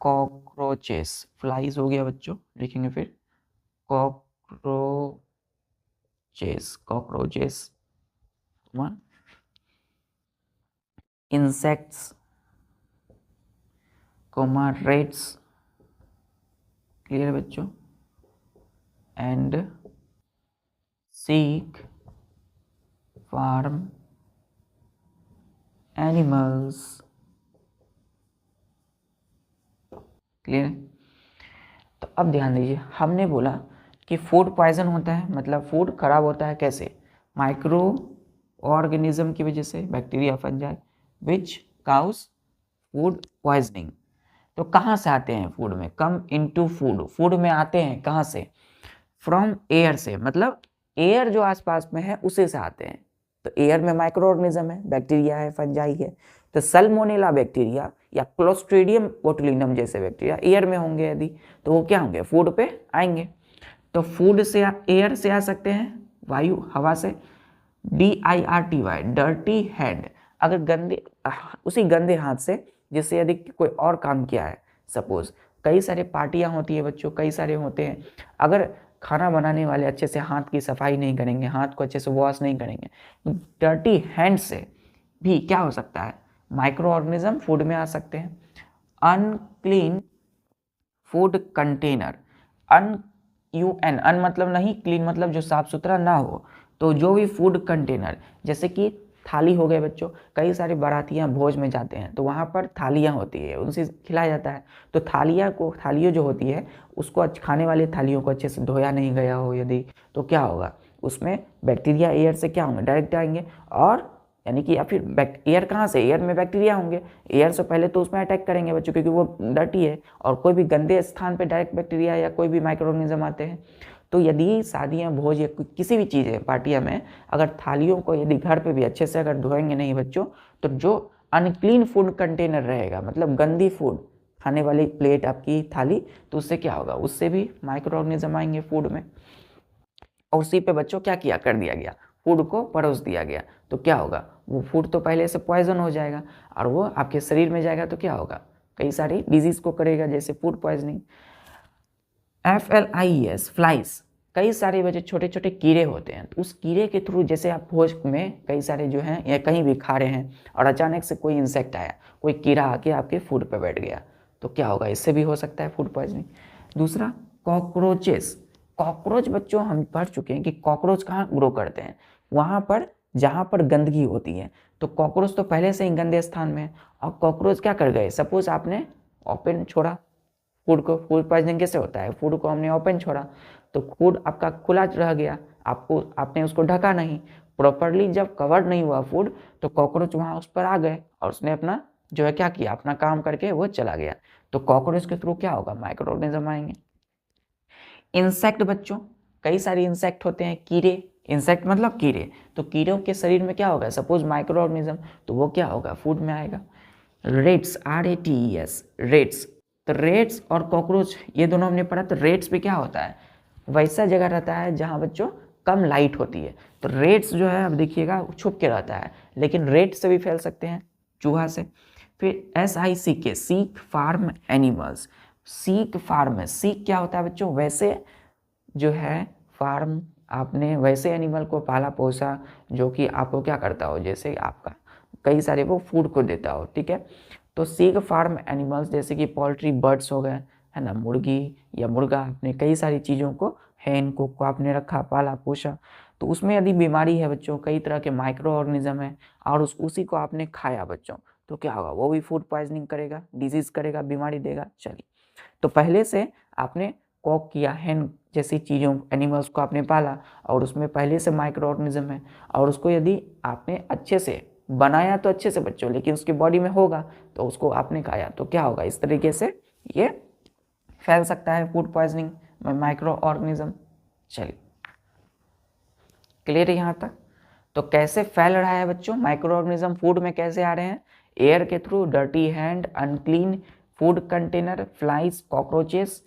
cockroaches, flies हो गया बच्चों, लिखेंगे फिर कॉकरोचेस, इंसेक्ट्स, रेट्स, क्लियर बच्चों, and sick farm animals, clear. तो अब ध्यान दीजिए, हमने बोला कि फूड पॉइजन होता है, मतलब फूड खराब होता है कैसे, माइक्रो ऑर्गेनिज्म की वजह से, bacteria fungi which cause food poisoning. तो कहाँ से आते हैं फूड में, कम इनटू फूड, फूड में आते हैं कहाँ से, फ्रॉम एयर से, मतलब एयर जो आसपास में है उसी से आते हैं। तो एयर में माइक्रो ऑर्गेनिज्म है, बैक्टीरिया है, फंजाई है। तो सल्मोनेला बैक्टीरिया या क्लोस्ट्रीडियम बोटुलिनम जैसे बैक्टीरिया एयर में होंगे यदि, तो वो क्या होंगे, फूड पे आएंगे। तो फूड से एयर से आ सकते हैं, वायु हवा से, DIRTY डर्टी हैंड, अगर गंदे उसी गंदे हाथ से जिससे यदि कोई और काम किया है, सपोज कई सारे पार्टियां होती है बच्चों, कई सारे होते हैं, अगर खाना बनाने वाले अच्छे से हाथ की सफाई नहीं करेंगे, हाथ को अच्छे से वॉश नहीं करेंगे, तो डर्टी हैंड से भी क्या हो सकता है, माइक्रो ऑर्गेनिज्म फूड में आ सकते हैं। अनक्लीन फूड कंटेनर, अन मतलब नहीं, क्लीन मतलब जो साफ सुथरा ना हो, तो जो भी फूड कंटेनर, जैसे कि थाली हो गए बच्चों, कई सारे बारातियाँ भोज में जाते हैं तो वहाँ पर थालियाँ होती है, उनसे खिलाया जाता है। तो थालियों जो होती है उसको खाने वाली थालियों को अच्छे से धोया नहीं गया हो यदि, तो क्या होगा, उसमें बैक्टीरिया एयर से क्या होंगे, डायरेक्ट आएंगे, और यानी कि या फिर एयर कहाँ से, एयर में बैक्टीरिया होंगे, एयर से पहले तो उसमें अटैक करेंगे बच्चों, क्योंकि वो डर्टी है, और कोई भी गंदे स्थान पे डायरेक्ट बैक्टीरिया या कोई भी माइक्रो ऑर्गेनिज्म आते हैं। तो यदि शादियाँ भोज या किसी भी चीज़ें पार्टियाँ में अगर थालियों को यदि घर पे भी अच्छे से अगर धोएंगे नहीं बच्चों, तो जो अनक्लीन फूड कंटेनर रहेगा, मतलब गंदी फूड खाने वाली प्लेट आपकी थाली, तो उससे क्या होगा, उससे भी माइक्रो ऑर्गेनिज्म आएंगे फूड में, और उसी पे बच्चों क्या किया कर दिया गया, फूड को परोस दिया गया। तो क्या होगा, वो फूड तो पहले से पॉइजन हो जाएगा और वो आपके शरीर में जाएगा, तो क्या होगा, कई सारी डिजीज को करेगा, जैसे फूड पॉइजनिंग। FLIES फ्लाइज, कई सारे बच्चे छोटे छोटे कीड़े होते हैं, तो उस कीड़े के थ्रू, जैसे आप भोज में कई सारे जो हैं या कहीं भी खा रहे हैं और अचानक से कोई इंसेक्ट आया, कोई कीड़ा आके आपके फूड पे बैठ गया, तो क्या होगा, इससे भी हो सकता है फूड पॉइजनिंग। दूसरा, कॉकरोचेस, कॉकरोच बच्चों हम पढ़ चुके हैं कि कॉकरोच कहाँ ग्रो करते हैं, वहाँ पर जहाँ पर गंदगी होती है। तो कॉकरोच तो पहले से ही गंदे स्थान में है, और कॉकरोच क्या कर गए, सपोज आपने ओपन छोड़ा फूड को, फूड पॉइजनिंग कैसे होता है, फूड को हमने ओपन छोड़ा तो फूड आपका खुला रह गया, आपने उसको ढका नहीं प्रॉपरली, जब कवर नहीं हुआ फूड, तो कॉकरोच वहाँ उस पर आ गए और उसने अपना जो है क्या किया, अपना काम करके वो चला गया। तो कॉकरोच के थ्रू क्या होगा, माइक्रो ऑर्गेनिज्म आएंगे। इंसेक्ट बच्चों, कई सारे इंसेक्ट होते हैं, कीड़े, इंसेक्ट मतलब कीड़े, तो कीड़ों के शरीर में क्या होगा, सपोज माइक्रो ऑर्गेनिज्म, तो वो क्या होगा, फूड में आएगा। रेट्स, RATES रेट्स, तो रेट्स और कॉकरोच ये दोनों हमने पढ़ा। तो रेट्स पे क्या होता है, वैसा जगह रहता है जहाँ बच्चों कम लाइट होती है, तो रेट्स जो है अब देखिएगा छुप के रहता है, लेकिन रेट से भी फैल सकते हैं, चूहा से। फिर SICK sick farm animals, sick farm, sick क्या होता है बच्चों, वैसे जो है फार्म, आपने वैसे एनिमल को पाला पोसा जो कि आपको क्या करता हो, जैसे आपका कई सारे वो फूड को देता हो, ठीक है। तो सीग फार्म एनिमल्स जैसे कि पोल्ट्री बर्ड्स हो गए, है ना, मुर्गी या मुर्गा, आपने कई सारी चीज़ों को, हैन को आपने रखा, पाला पोसा, तो उसमें यदि बीमारी है बच्चों, कई तरह के माइक्रो ऑर्गेनिज्म है, और उसी को आपने खाया बच्चों, तो क्या होगा, वो भी फूड पॉइजनिंग करेगा, डिजीज करेगा, बीमारी देगा। चलिए, तो पहले से आपने कॉक या हैन जैसी चीज़ों, एनिमल्स को आपने पाला और उसमें पहले से माइक्रो ऑर्गेनिज्म है, और उसको यदि आपने अच्छे से बनाया तो अच्छे से बच्चों, लेकिन उसकी बॉडी में होगा तो उसको आपने खाया, तो क्या होगा, इस तरीके से ये फैल सकता है फूड पॉइजनिंग में माइक्रो ऑर्गेनिज्म। चलिए, क्लियर है यहाँ तक। तो कैसे फैल रहा है बच्चों माइक्रो ऑर्गेनिज्म, फूड में कैसे आ रहे हैं, एयर के through, dirty hand, unclean food container, flies, cockroaches,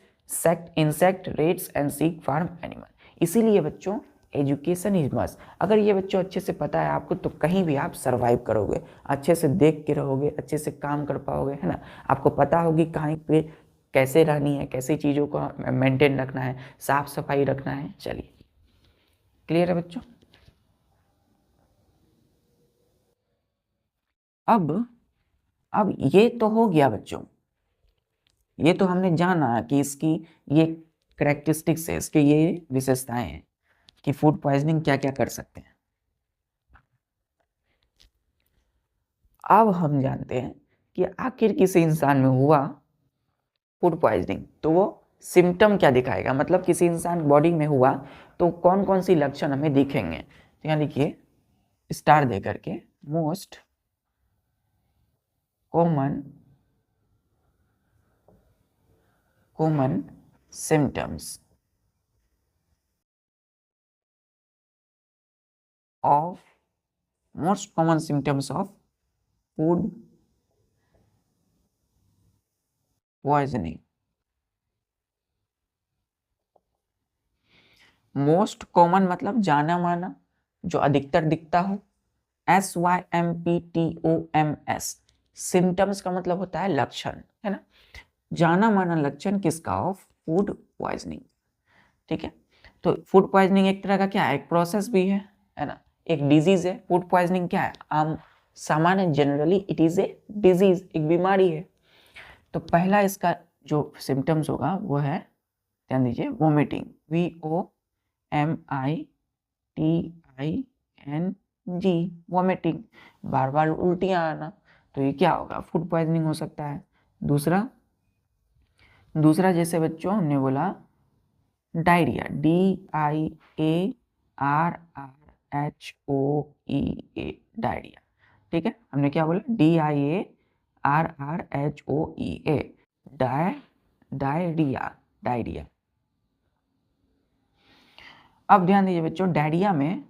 insect, rats and sick farm animal. इसीलिए बच्चों एजुकेशन इज मस्ट, अगर ये बच्चों अच्छे से पता है आपको, तो कहीं भी आप सर्वाइव करोगे, अच्छे से देख के रहोगे, अच्छे से काम कर पाओगे, है ना, आपको पता होगी कहीं पे कैसे रहनी है, कैसी चीज़ों को मेंटेन रखना है, साफ सफाई रखना है। चलिए, क्लियर है बच्चों। अब ये तो हो गया बच्चों, ये तो हमने जाना कि इसकी ये करेक्टरिस्टिक्स है, इसके ये विशेषताएं हैं कि फूड पॉइजनिंग क्या क्या कर सकते हैं। अब हम जानते हैं कि आखिर किसी इंसान में हुआ फूड पॉइजनिंग, तो वो सिम्टम क्या दिखाएगा, मतलब किसी इंसान बॉडी में हुआ तो कौन कौन सी लक्षण हमें दिखेंगे। तो यहाँ लिखिए स्टार दे करके, most common symptoms of most common symptoms of food poisoning. Most common मतलब जाना माना, जो अधिकतर दिखता हो। SYMPTOMS, सिम्टम्स का मतलब होता है लक्षण, है ना। जाना माना लक्षण किसका, ऑफ फूड पॉइजनिंग। ठीक है, तो फूड पॉइजनिंग एक तरह का क्या है, एक प्रोसेस भी है ना, एक डिजीज है। फूड पॉइजनिंग क्या है, आम सामान्य generally it is a disease, एक बीमारी है। तो पहला इसका जो सिम्टम्स होगा वो है, ध्यान दीजिए, वोमिटिंग, VOMITING, वोमिटिंग, बार बार उल्टियाँ आना, तो ये क्या होगा, फूड पॉइजनिंग हो सकता है। दूसरा जैसे बच्चों हमने बोला डायरिया, DIARRHOEA, डायरिया। ठीक है, हमने क्या बोला, DIARRHOEA, डायरिया। अब ध्यान दीजिए बच्चों, डायरिया में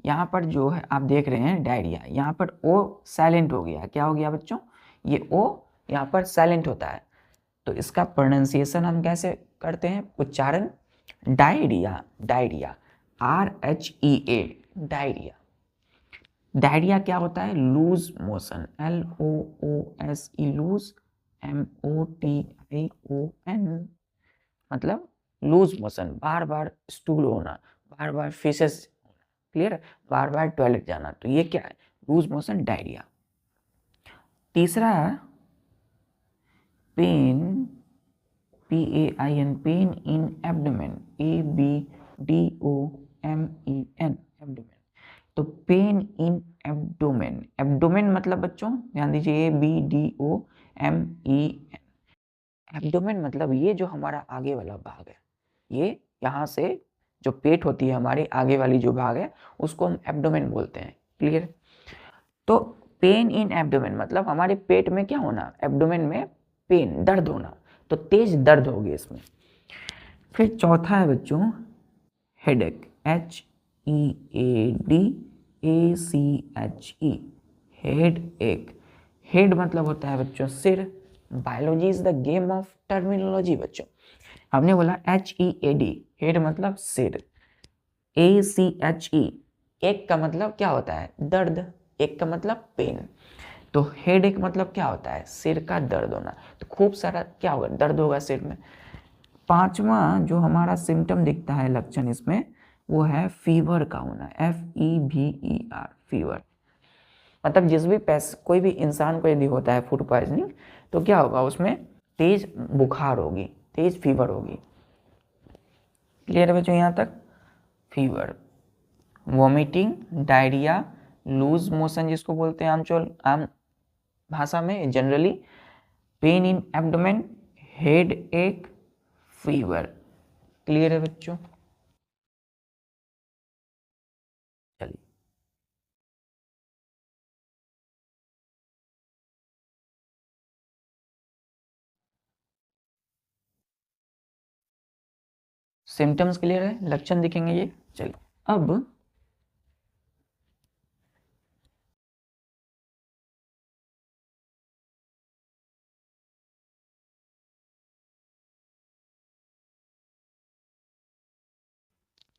यहाँ पर जो है आप देख रहे हैं डायरिया, यहाँ पर ओ साइलेंट हो गया। क्या हो गया बच्चों, ये ओ यहाँ पर साइलेंट होता है। तो इसका प्रोनाउंसिएशन हम कैसे करते हैं, उच्चारण, diarrhoea, diarrhoea, RHEA, diarrhoea. Diarrhoea क्या होता है, loose motion, LOOSE, loose, MOTION, मतलब लूज मोशन, बार बार स्टूल होना, बार बार फेसेस, क्लियर, बार बार टॉयलेट जाना, तो ये क्या है, लूज मोशन, डायरिया। तीसरा pain, PAIN, pain in abdomen, ABDOMEN, abdomen. तो पेन इन एब्डोमेन, एब्डोमेन मतलब बच्चों ध्यान दीजिए, ABDOMEN, एब्डोमेन मतलब ये जो हमारा आगे वाला भाग है, ये यहाँ से जो पेट होती है हमारे आगे वाली जो भाग है उसको हम एब्डोमेन बोलते हैं, क्लियर। तो पेन इन एब्डोमेन मतलब हमारे पेट में क्या होना, एब्डोमेन में पेन, दर्द होना, तो तेज दर्द होगी इसमें। फिर चौथा है बच्चों हेडेक, HEADACHE, हेड एक। हेड मतलब होता है बच्चों सिर, biology is the game of terminology बच्चों। हमने बोला HEAD, हेड मतलब सिर, ACHE, एक का मतलब क्या होता है, दर्द, एक का मतलब पेन। तो हेड एक मतलब क्या होता है, सिर का दर्द होना, तो खूब सारा क्या होगा, दर्द होगा सिर में। पांचवा जो हमारा सिम्टम दिखता है लक्षण इसमें, वो है फीवर का होना, FEVER, फीवर। मतलब जिस भी कोई भी इंसान को यदि होता है फूड पॉइजनिंग, तो क्या होगा, उसमें तेज बुखार होगी, तेज फीवर होगी, क्लियर है बच्चों यहाँ तक। Fever, vomiting, diarrhoea, loose motion जिसको बोलते हैं आम भाषा में generally, pain in abdomen, headache, fever, clear है बच्चों। चलिए सिम्टम्स क्लियर है, लक्षण दिखेंगे ये। चलिए अब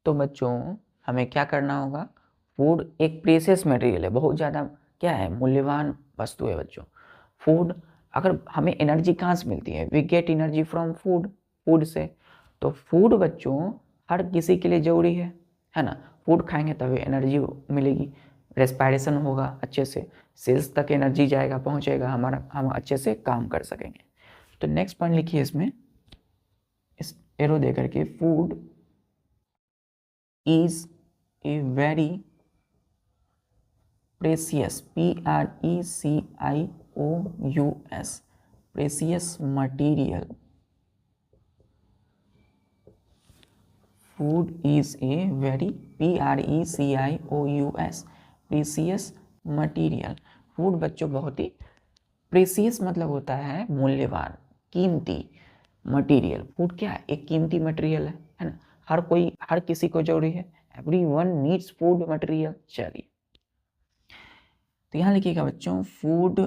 तो बच्चों हमें क्या करना होगा, फूड एक प्रेशियस मटेरियल है, बहुत ज़्यादा क्या है, मूल्यवान वस्तु है बच्चों। फूड, अगर हमें एनर्जी कहाँ से मिलती है, we get energy from food, food से। तो फूड बच्चों हर किसी के लिए ज़रूरी है ना। फूड खाएंगे तभी एनर्जी मिलेगी, रेस्पायरेशन होगा अच्छे से, सेल्स तक एनर्जी जाएगा, पहुँचेगा, हम अच्छे से काम कर सकेंगे। तो नेक्स्ट पॉइंट लिखिए इसमें, इस एरो दे करके, food is a very precious, PRECIOUS, precious material food is a very PRECIOUS precious material. Food बच्चों बहुत ही प्रीसियस मतलब होता है मूल्यवान, कीमती मटीरियल। फूड क्या है? एक कीमती मटेरियल है ना। हर किसी को जरूरी है। Everyone needs food material. चलिए तो यहाँ लिखिएगा बच्चों, food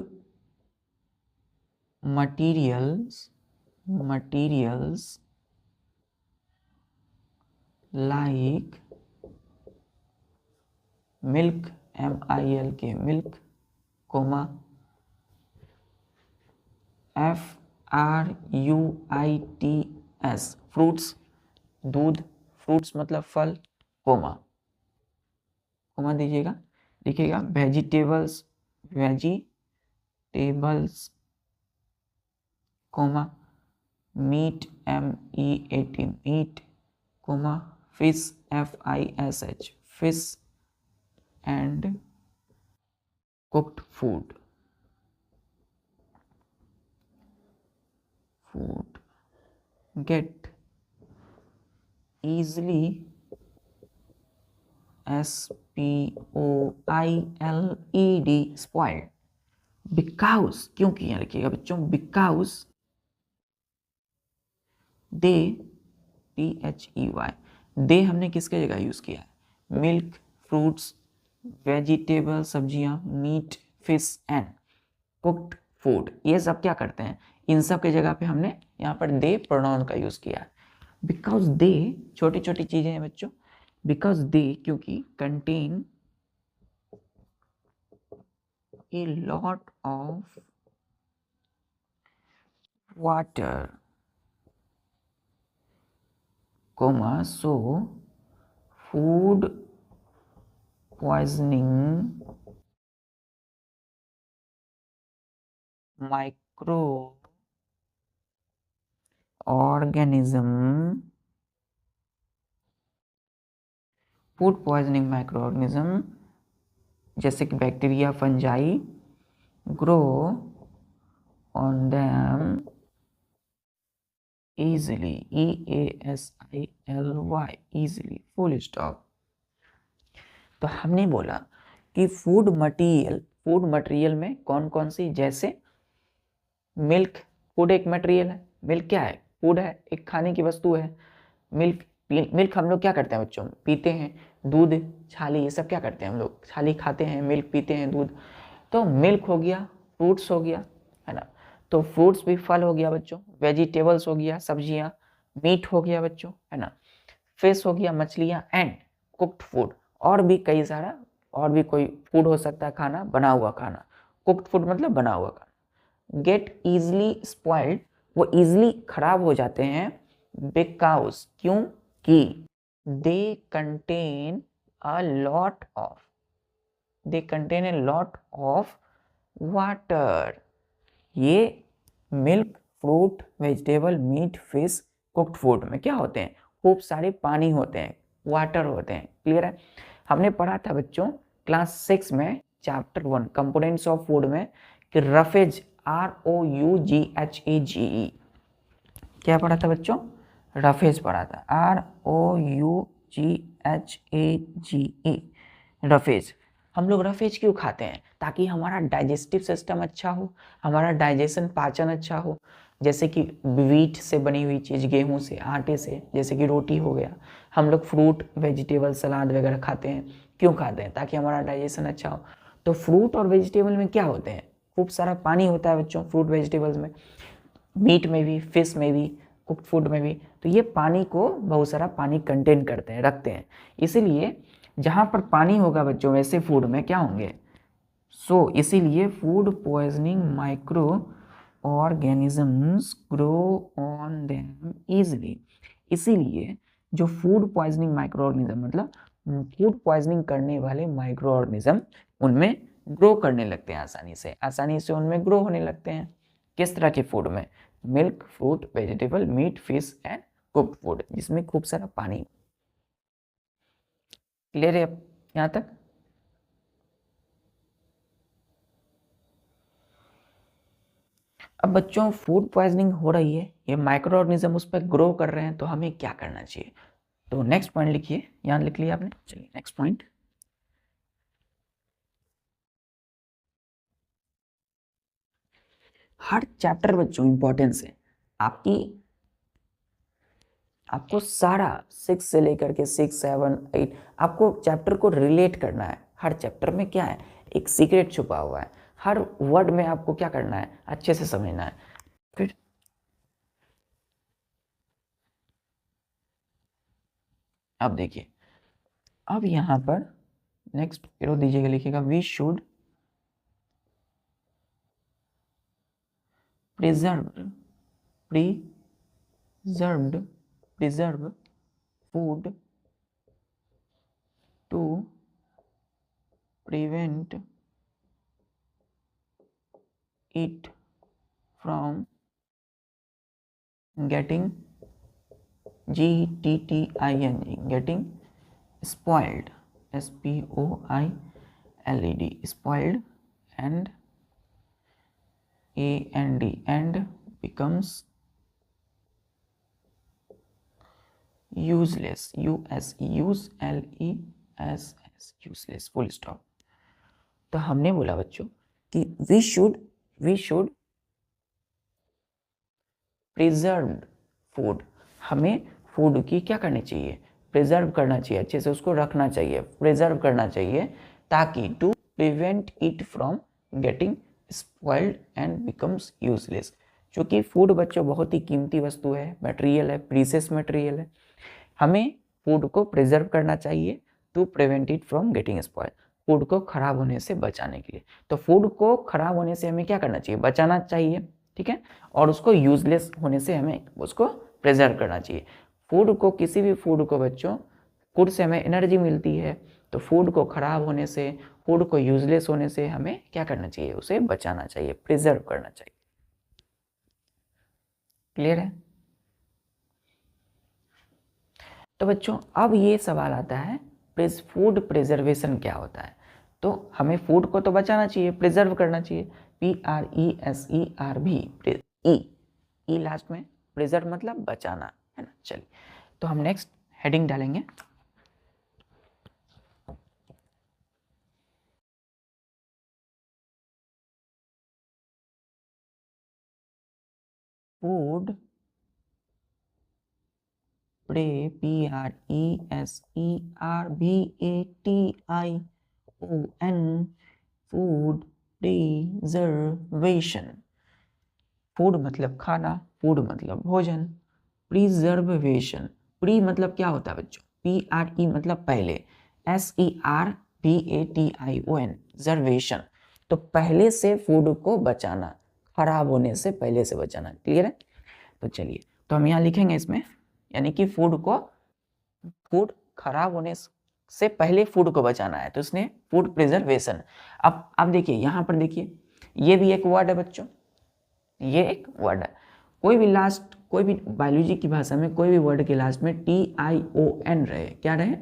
materials like milk, MILK milk, comma FRUITS fruits, दूध, फ्रूट्स मतलब फल, कोमा दीजिएगा, लिखिएगा vegetables comma meat, MEAT meat, comma fish, FISH fish and cooked food get easily SPOILED spoiled because, क्योंकि यहाँ लिखिएगा बच्चों because they THEY दे हमने किसके जगह यूज किया है? मिल्क, फ्रूट्स, वेजिटेबल सब्जियां, meat, fish and cooked food, ये सब क्या करते हैं? इन सब के जगह पे हमने यहाँ पर दे प्रोनाउन का यूज किया है। बिकॉज दे, छोटी छोटी चीजें हैं बच्चों, बिकॉज दे क्योंकि contain a lot of water, comma so food poisoning microorganism, food poisoning microorganism जैसे कि bacteria, fungi grow on them easily, EASILY easily, full stop. तो हमने बोला कि फूड मटेरियल में कौन कौन सी, जैसे मिल्क, फूड एक मटेरियल है। मिल्क क्या है? फूड है, एक खाने की वस्तु है। मिल्क हम लोग क्या करते हैं बच्चों? पीते हैं। दूध, छाली, ये सब क्या करते हैं हम लोग? छाली खाते हैं, मिल्क पीते हैं, दूध। तो मिल्क हो गया, फ्रूट्स हो गया, है ना। तो फ्रूट्स भी फल हो गया बच्चों, वेजिटेबल्स हो गया सब्जियां, मीट हो गया बच्चों, है ना, फिश हो गया मछलियां एंड कुक्ड फूड, और भी कई सारा, और भी कोई फूड हो सकता है, खाना, बना हुआ खाना। कुक्ड फूड मतलब बना हुआ खाना। गेट इजली स्पॉइल्ड, वो इजली खराब हो जाते हैं। बिकॉज, क्योंकि they contain a lot of water. ये milk, fruit, vegetable, meat, fish, cooked food में क्या होते हैं? खूब सारे पानी होते हैं, वाटर होते हैं। क्लियर है? हमने पढ़ा था बच्चों क्लास 6 में चैप्टर 1 कंपोनेंट्स ऑफ फूड में कि रफेज, ROUGHAGE, क्या पढ़ा था बच्चों? रफेज पढ़ा था, ROUGHAGE रफेज। हम लोग रफेज क्यों खाते हैं? ताकि हमारा डाइजेस्टिव सिस्टम अच्छा हो, हमारा डाइजेशन, पाचन अच्छा हो। जैसे कि व्हीट से बनी हुई चीज़, गेहूं से, आटे से, जैसे कि रोटी हो गया। हम लोग फ्रूट, वेजिटेबल, सलाद वगैरह खाते हैं। क्यों खाते हैं? ताकि हमारा डाइजेशन अच्छा हो। तो फ्रूट और वेजिटेबल में क्या होते हैं? खूब सारा पानी होता है बच्चों, फ्रूट वेजिटेबल्स में, मीट में भी, फिश में भी, कुक्ड फूड में भी। तो ये पानी को, बहुत सारा पानी कंटेन करते हैं, रखते हैं। इसीलिए जहाँ पर पानी होगा बच्चों, वैसे फूड में क्या होंगे? इसीलिए food poisoning micro organisms grow on them easily. इसीलिए जो फूड पॉइजनिंग माइक्रो ऑर्गेनिज्म, मतलब फूड पॉइजनिंग करने वाले माइक्रो ऑर्गेनिज्म, उनमें ग्रो करने लगते हैं, आसानी से उनमें ग्रो होने लगते हैं। किस तरह के फूड में? Milk, fruit, vegetable, meat, fish and cooked food, जिसमें खूब सारा पानी। क्लियर है यहाँ तक? अब बच्चों फूड पॉइजनिंग हो रही है, ये माइक्रो ऑर्गेनिज्म उस पर ग्रो कर रहे हैं, तो हमें क्या करना चाहिए? तो नेक्स्ट पॉइंट लिखिए, यहाँ लिख लिया आपने। चलिए नेक्स्ट पॉइंट, हर चैप्टर बच्चों इंपॉर्टेंस है आपको सारा 6 से लेकर के 6, 7, 8 आपको चैप्टर को रिलेट करना है। हर चैप्टर में क्या है, एक सीक्रेट छुपा हुआ है। हर वर्ड में आपको क्या करना है, अच्छे से समझना है। फिर अब देखिए, अब यहाँ पर नेक्स्ट एरो दीजिएगा, लिखिएगा we should preserve food to prevent it from getting getting spoiled, spoiled, spoiled and and becomes useless, useless, full stop। तो हमने बोला बच्चों कि वी शुड प्रिजर्व फूड, हमें फूड की क्या करनी चाहिए, प्रिजर्व करना चाहिए, अच्छे से उसको रखना चाहिए, प्रिजर्व करना चाहिए, ताकि to prevent it from getting spoiled and becomes useless. क्योंकि फूड बच्चों बहुत ही कीमती वस्तु है, मटेरियल है, प्रीसियस मटेरियल है। हमें फूड को प्रिजर्व करना चाहिए to prevent it from getting spoiled, food को खराब होने से बचाने के लिए। तो फूड को खराब होने से हमें क्या करना चाहिए, बचाना चाहिए, ठीक है। और उसको यूजलेस होने से हमें उसको प्रिजर्व करना चाहिए। फूड को, किसी भी फूड को बच्चों, फूड से हमें एनर्जी मिलती है, तो फूड को खराब होने से, फूड को यूजलेस होने से हमें क्या करना चाहिए, उसे बचाना चाहिए, प्रिजर्व करना चाहिए। क्लियर है? तो बच्चों अब ये सवाल आता है, फूड प्रिजर्वेशन क्या होता है। तो हमें फूड को तो बचाना चाहिए, प्रिजर्व करना चाहिए, PRESERV, ई लास्ट में, प्रिजर्व मतलब बचाना, है ना। चलिए, तो हम नेक्स्ट हेडिंग डालेंगे, food PRESERVATION, food preservation. Food मतलब खाना, फूड मतलब भोजन, प्रिजर्वेशन, प्री मतलब क्या होता है बच्चों, PRE मतलब पहले, SERVATION, जर्वेशन, तो पहले से फूड को बचाना, खराब होने से पहले से बचाना। क्लियर है? तो चलिए, तो हम यहाँ लिखेंगे इसमें, यानी कि फूड खराब होने से पहले फूड को बचाना है, तो इसने फूड प्रिजर्वेशन। अब देखिए, यहाँ पर देखिए, ये भी एक वर्ड है बच्चों, ये एक वर्ड है। कोई भी बायोलॉजी की भाषा में कोई भी वर्ड के लास्ट में TION रहे, क्या रहे,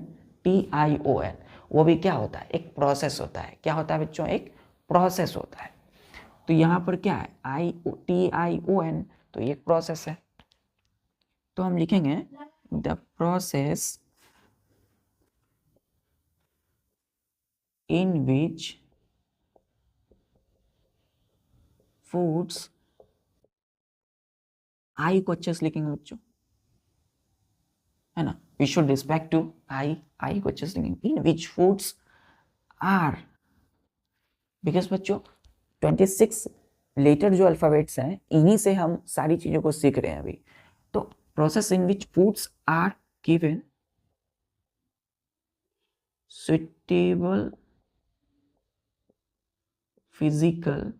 TION, वो भी क्या होता है, एक प्रोसेस होता है। क्या होता है बच्चों, एक प्रोसेस होता है। तो यहाँ पर क्या है, TION, तो ये प्रोसेस है। तो हम लिखेंगे the process in which foods, I को अच्छे से लिखेंगे बच्चों, है ना, we should respect to I को अच्छे से लिखेंगे, in which foods are, because बच्चों 26 लेटर जो अल्फाबेट्स हैं, इन्हीं से हम सारी चीजों को सीख रहे हैं अभी। तो process in which foods are given suitable physical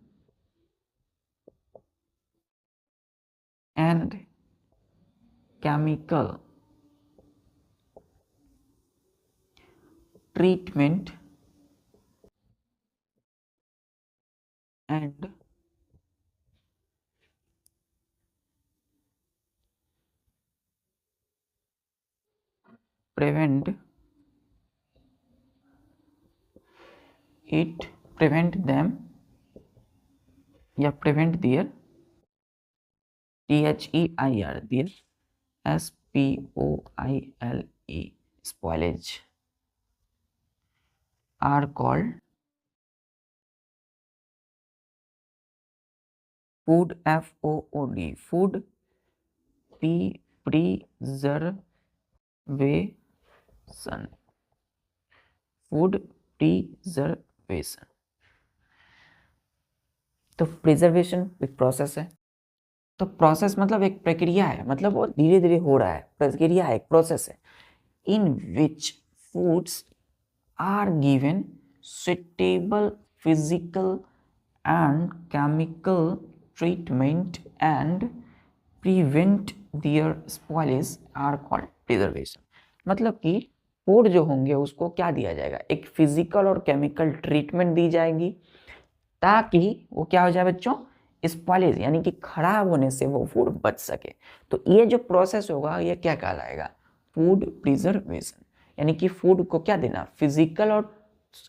and chemical treatment and prevent them या prevent their THEIR, their SPOILED spoilage are called food, FOOD, food preservation, food preservation. तो प्रिजर्वेशन एक प्रोसेस है, तो प्रोसेस मतलब एक प्रक्रिया है, मतलब वो धीरे धीरे हो रहा है, प्रक्रिया है, एक प्रोसेस है, in which foods are given suitable physical and chemical treatment and prevent their spoilage are called preservation. मतलब कि फूड जो होंगे उसको क्या दिया जाएगा, एक फिजिकल और केमिकल ट्रीटमेंट दी जाएगी ताकि वो क्या हो जाए बच्चों, स्पॉइलेज यानी कि खराब होने से वो फूड बच सके। तो ये जो प्रोसेस होगा ये क्या कहलाएगा, फूड प्रिजर्वेशन। यानी कि फूड को क्या देना, फिजिकल और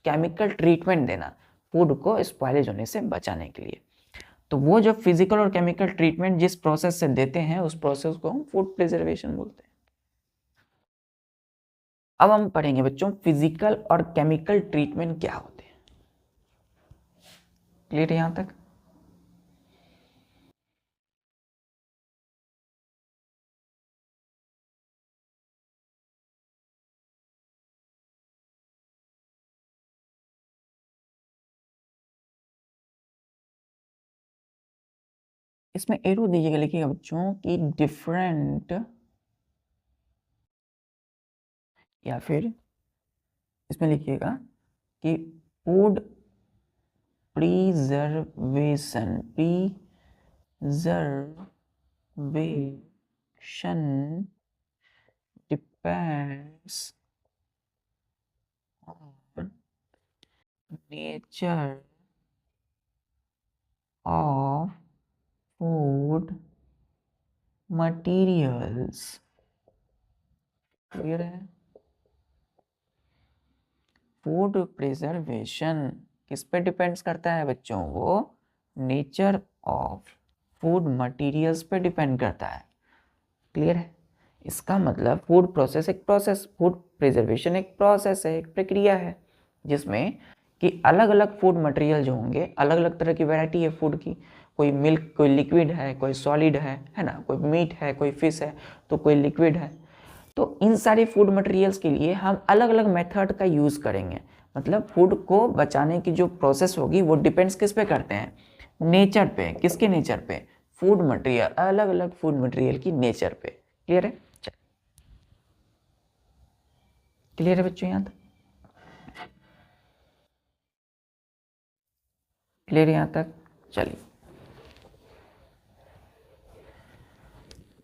केमिकल ट्रीटमेंट देना फूड को स्पॉइलेज होने से बचाने के लिए। तो वो जो फिजिकल और केमिकल ट्रीटमेंट जिस प्रोसेस से देते हैं उस प्रोसेस को हम फूड प्रिजर्वेशन बोलते हैं। अब हम पढ़ेंगे बच्चों फिजिकल और केमिकल ट्रीटमेंट क्या होते हैं। क्लियर यहां तक? इसमें एरो दीजिएगा, लिखिएगा बच्चों कि डिफरेंट, या फिर इसमें लिखिएगा कि food preservation, depends on nature of food materials. Clear है? फूड प्रिजर्वेशन किस पे डिपेंड्स करता है बच्चों, वो नेचर ऑफ फूड मटेरियल्स पे डिपेंड करता है। क्लियर है? इसका मतलब फूड प्रोसेस एक प्रोसेस, फूड प्रिजर्वेशन एक प्रोसेस है, एक प्रक्रिया है जिसमें कि अलग अलग फूड मटेरियल जो होंगे, अलग अलग तरह की वैरायटी है फूड की, कोई मिल्क, कोई लिक्विड है, कोई सॉलिड है ना, कोई मीट है, कोई फिश है, तो कोई लिक्विड है। तो इन सारे फूड मटेरियल्स के लिए हम अलग अलग मेथड का यूज़ करेंगे। मतलब फूड को बचाने की जो प्रोसेस होगी वो डिपेंड्स किस पे करते हैं, नेचर पे। किसके नेचर पे, फूड मटेरियल, अलग अलग फूड मटेरियल की नेचर पे। क्लियर है? क्लियर है बच्चों यहाँ तक? क्लियर है यहाँ तक? चलिए,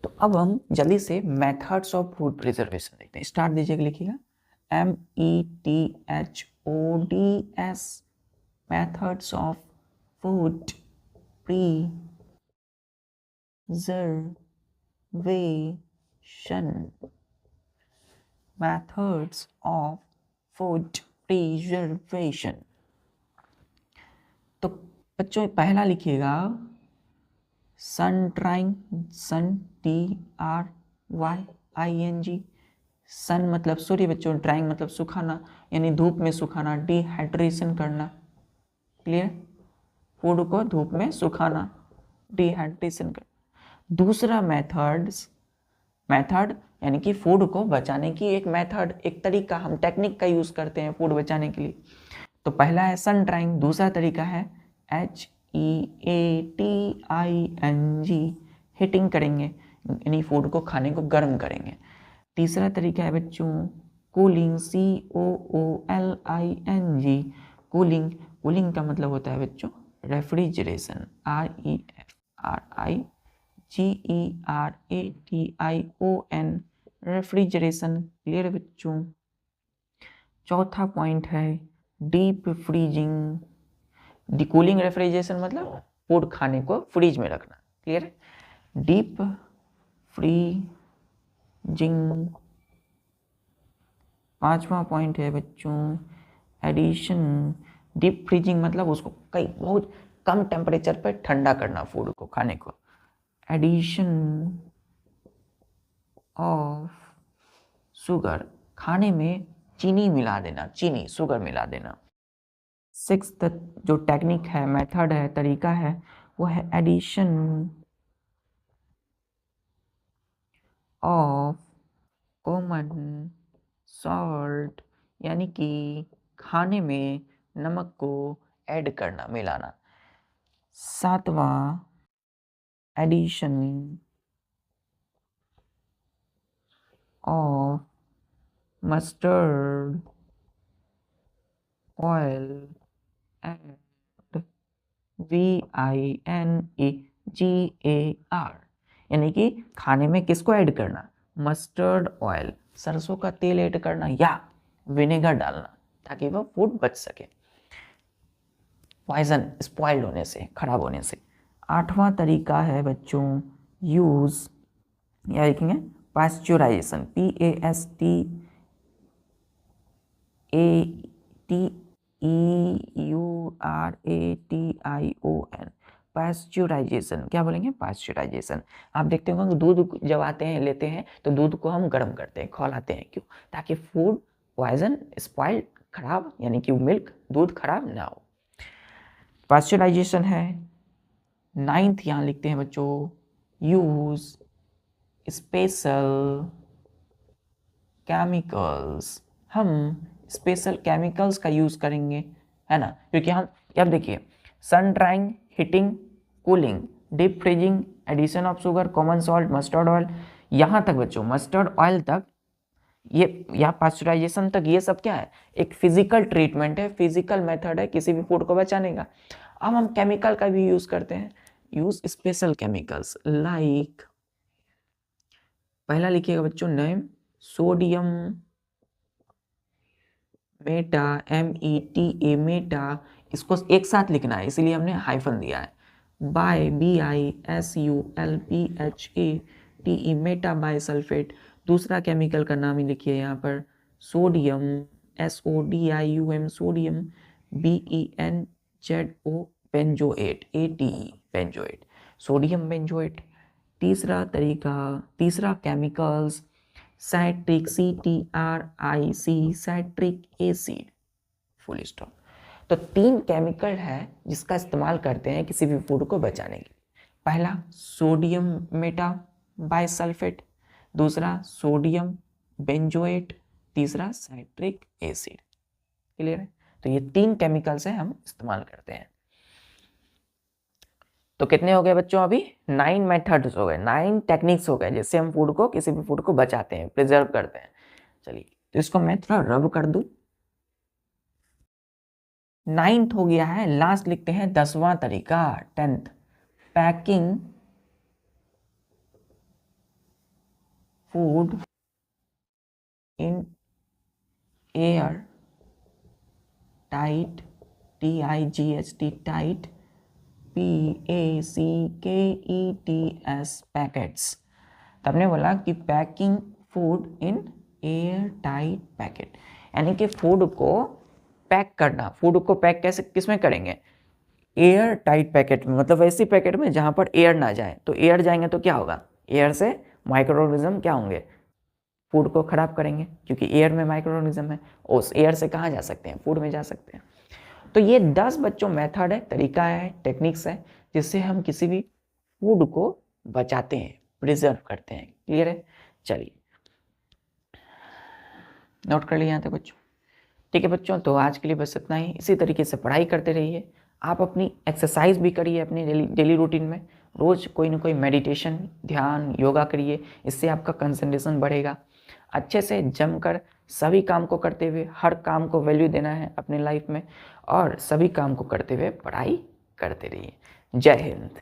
तो अब हम जल्दी से मेथड्स ऑफ फूड प्रिजर्वेशन देखते हैं। स्टार्ट दीजिएगा, लिखिएगा METHODS, methods of food preservation, methods of food preservation. तो बच्चों पहला लिखिएगा सन ड्राइंग, सन DRYING। सन मतलब सूर्य बच्चों, ड्राइंग मतलब सुखाना, यानी धूप में सुखाना, डिहाइड्रेशन करना। क्लियर? फूड को धूप में सुखाना, डिहाइड्रेशन करना। दूसरा मेथड यानी कि फूड को बचाने की एक मेथड, एक तरीका, हम टेक्निक का यूज करते हैं फूड बचाने के लिए। तो पहला है सन ड्राइंग, दूसरा तरीका है HEATING, हीटिंग करेंगे, यानी फूड को, खाने को गर्म करेंगे। तीसरा तरीका है बच्चों कूलिंग, COOLING, कूलिंग। कूलिंग का मतलब होता है बच्चों रेफ्रिजरेशन, REFRIGERATION, रेफ्रिजरेशन। क्लियर बच्चों? चौथा पॉइंट है डीप फ्रीजिंग। कूलिंग रेफ्रिजरेशन मतलब फूड, खाने को फ्रीज में रखना। क्लियर है? Deep freezing. पांचवा पॉइंट है बच्चों एडिशन। डीप फ्रीजिंग मतलब उसको कई बहुत कम टेम्परेचर पर ठंडा करना फूड को, खाने को। एडिशन ऑफ शुगर, खाने में चीनी मिला देना, चीनी शुगर मिला देना। सिक्स्थ जो टेक्निक है, मेथड है, तरीका है, वो है एडिशन ऑफ कॉमन सॉल्ट, यानी कि खाने में नमक को ऐड करना, मिलाना। सातवां addition of mustard oil and VINEGAR, यानी कि खाने में किसको ऐड करना, मस्टर्ड ऑयल, सरसों का तेल ऐड करना या विनेगर डालना, ताकि वह फूड बच सके पॉइजन स्पॉइल्ड होने से, खराब होने से। आठवां तरीका है बच्चों यूज, या लिखेंगे पास्चुराइजेशन, PASTURATION, पास्चुराइजेशन। क्या बोलेंगे, पास्चुराइजेशन। आप देखते होंगे दूध जब आते हैं लेते हैं तो दूध को हम गर्म करते हैं, खौलाते हैं, क्यों, ताकि फूड पॉइजन स्पॉइल्ड, खराब, यानी कि मिल्क दूध खराब ना हो। पास्चुराइजेशन है। नाइन्थ यहाँ लिखते हैं बच्चों यूज स्पेशल केमिकल्स, हम स्पेशल केमिकल्स का यूज करेंगे, है ना, क्योंकि हम अब देखिए sun drying, heating, cooling, deep freezing, addition of sugar, common salt, mustard oil, यहाँ तक बच्चों मस्टर्ड ऑयल तक, ये या पास्चुराइजेशन तक, ये सब क्या है, एक फिजिकल ट्रीटमेंट है, फिजिकल मेथड है किसी भी फूड को बचाने का। अब हम केमिकल का भी यूज करते हैं, यूज स्पेशल केमिकल्स लाइक, पहला लिखिएगा बच्चों name, sodium Meta, META Meta, इसको एक साथ लिखना है इसीलिए हमने हाइफन दिया है, bi BISULPHATE metabisulphate. दूसरा केमिकल का नाम ही लिखिए यहाँ पर sodium, SODIUM sodium, BENZO benzoate, ATE benzoate, sodium benzoate. तीसरा तरीका, तीसरा chemicals citric, CTRIC citric acid, full stop. तो 3 केमिकल है जिसका इस्तेमाल करते हैं किसी भी फूड को बचाने के। पहला सोडियम मेटा बाइसल्फेट, दूसरा सोडियम बेंजोएट, तीसरा साइट्रिक एसिड। क्लियर है, तो ये 3 केमिकल्स है हम इस्तेमाल करते हैं। तो कितने हो गए बच्चों, अभी 9 मेथड्स हो गए, 9 टेक्निक्स हो गए जिससे हम फूड को, किसी भी फूड को बचाते हैं, प्रिजर्व करते हैं। चलिए तो इसको मैं थोड़ा रब कर दूं। 9th हो गया है, लास्ट लिखते हैं 10वां तरीका, 10th, packing food in air tight, TIGHT tight, PACKETS packets. तो हमने बोला कि packing food in air tight packet, यानी कि फूड को पैक करना। फूड को पैक कैसे, किसमें करेंगे, एयर टाइट पैकेट में, मतलब ऐसी पैकेट में जहां पर एयर ना जाए। तो एयर जाएंगे तो क्या होगा, एयर से माइक्रो ऑर्गेनिज्म क्या होंगे, फूड को खराब करेंगे, क्योंकि एयर में माइक्रो ऑर्गेनिज्म है, उस एयर से कहाँ जा सकते हैं, फूड में जा सकते हैं। तो ये 10 बच्चों मेथड है, तरीका है, टेक्निक्स है, जिससे हम किसी भी फूड को बचाते हैं, प्रिजर्व करते हैं। क्लियर है, चलिए नोट कर लिया यहाँ तक बच्चों। ठीक है बच्चों, तो आज के लिए बस इतना ही। इसी तरीके से पढ़ाई करते रहिए, आप अपनी एक्सरसाइज भी करिए, अपनी डेली रूटीन में रोज़ कोई ना कोई मेडिटेशन, ध्यान, योगा करिए, इससे आपका कंसंट्रेशन बढ़ेगा। अच्छे से जमकर सभी काम को करते हुए, हर काम को वैल्यू देना है अपने लाइफ में, और सभी काम को करते हुए पढ़ाई करते रहिए। जय हिंद।